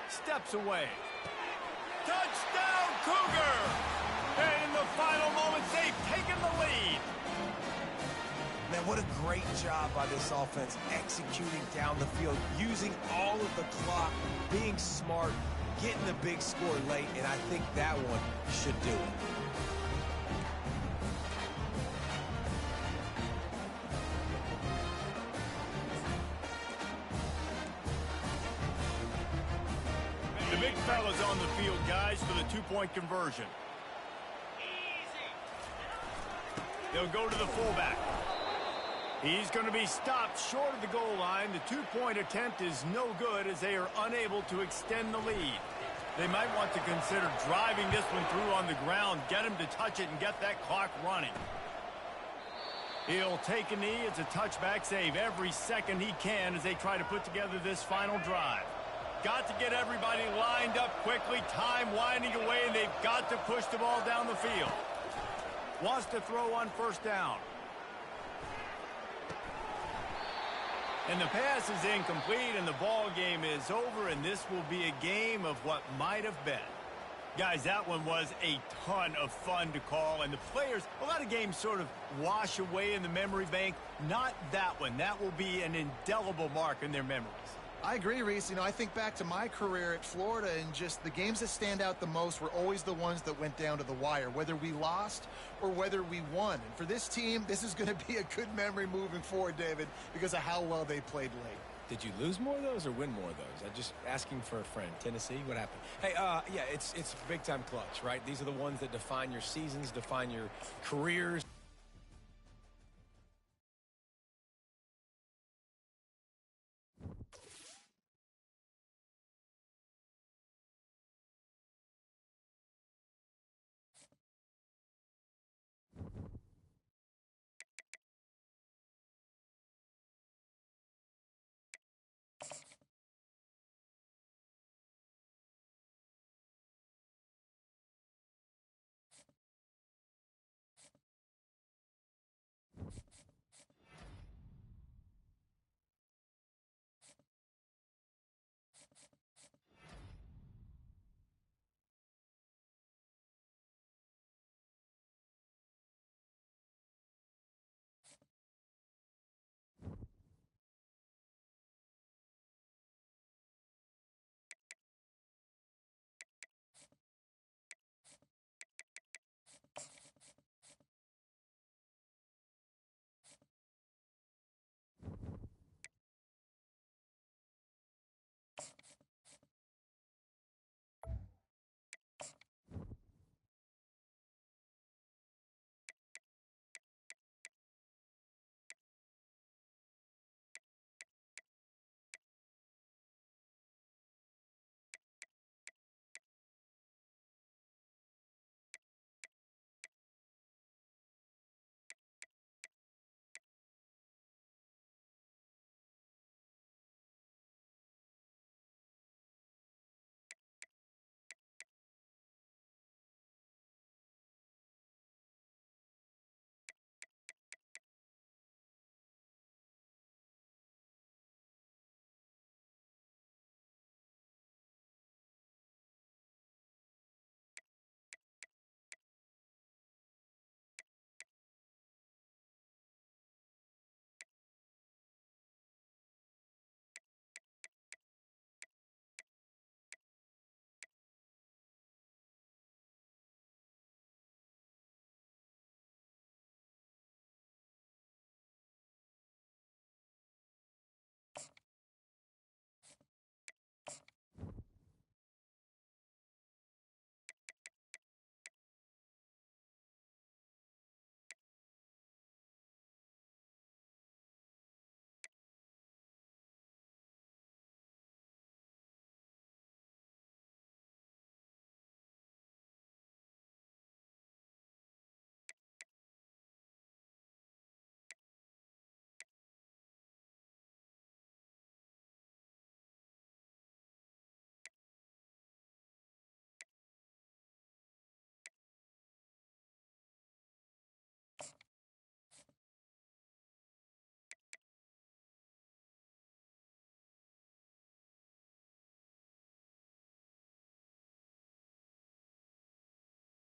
Steps away. Touchdown, Cougar! And in the final moments, they've taken the lead. Man, what a great job by this offense executing down the field, using all of the clock, being smart, getting the big score late, and I think that one should do it. The big fella's on the field, guys, for the two-point conversion. They'll go to the fullback. He's going to be stopped short of the goal line. The two-point attempt is no good as they are unable to extend the lead. They might want to consider driving this one through on the ground, get him to touch it, and get that clock running. He'll take a knee. It's a touchback save every second he can as they try to put together this final drive. Got to get everybody lined up quickly, time winding away, and they've got to push the ball down the field. Wants to throw on first down. And the pass is incomplete, and the ball game is over, and this will be a game of what might have been. Guys, that one was a ton of fun to call, and the players, a lot of games sort of wash away in the memory bank. Not that one. That will be an indelible mark in their memories. I agree, Reese. You know, I think back to my career at Florida, and just the games that stand out the most were always the ones that went down to the wire, whether we lost or whether we won. And for this team, this is going to be a good memory moving forward, David, because of how well they played late. Did you lose more of those or win more of those? I'm just asking for a friend. Tennessee, what happened? Hey, yeah, it's big-time clutch, right? These are the ones that define your seasons, define your careers.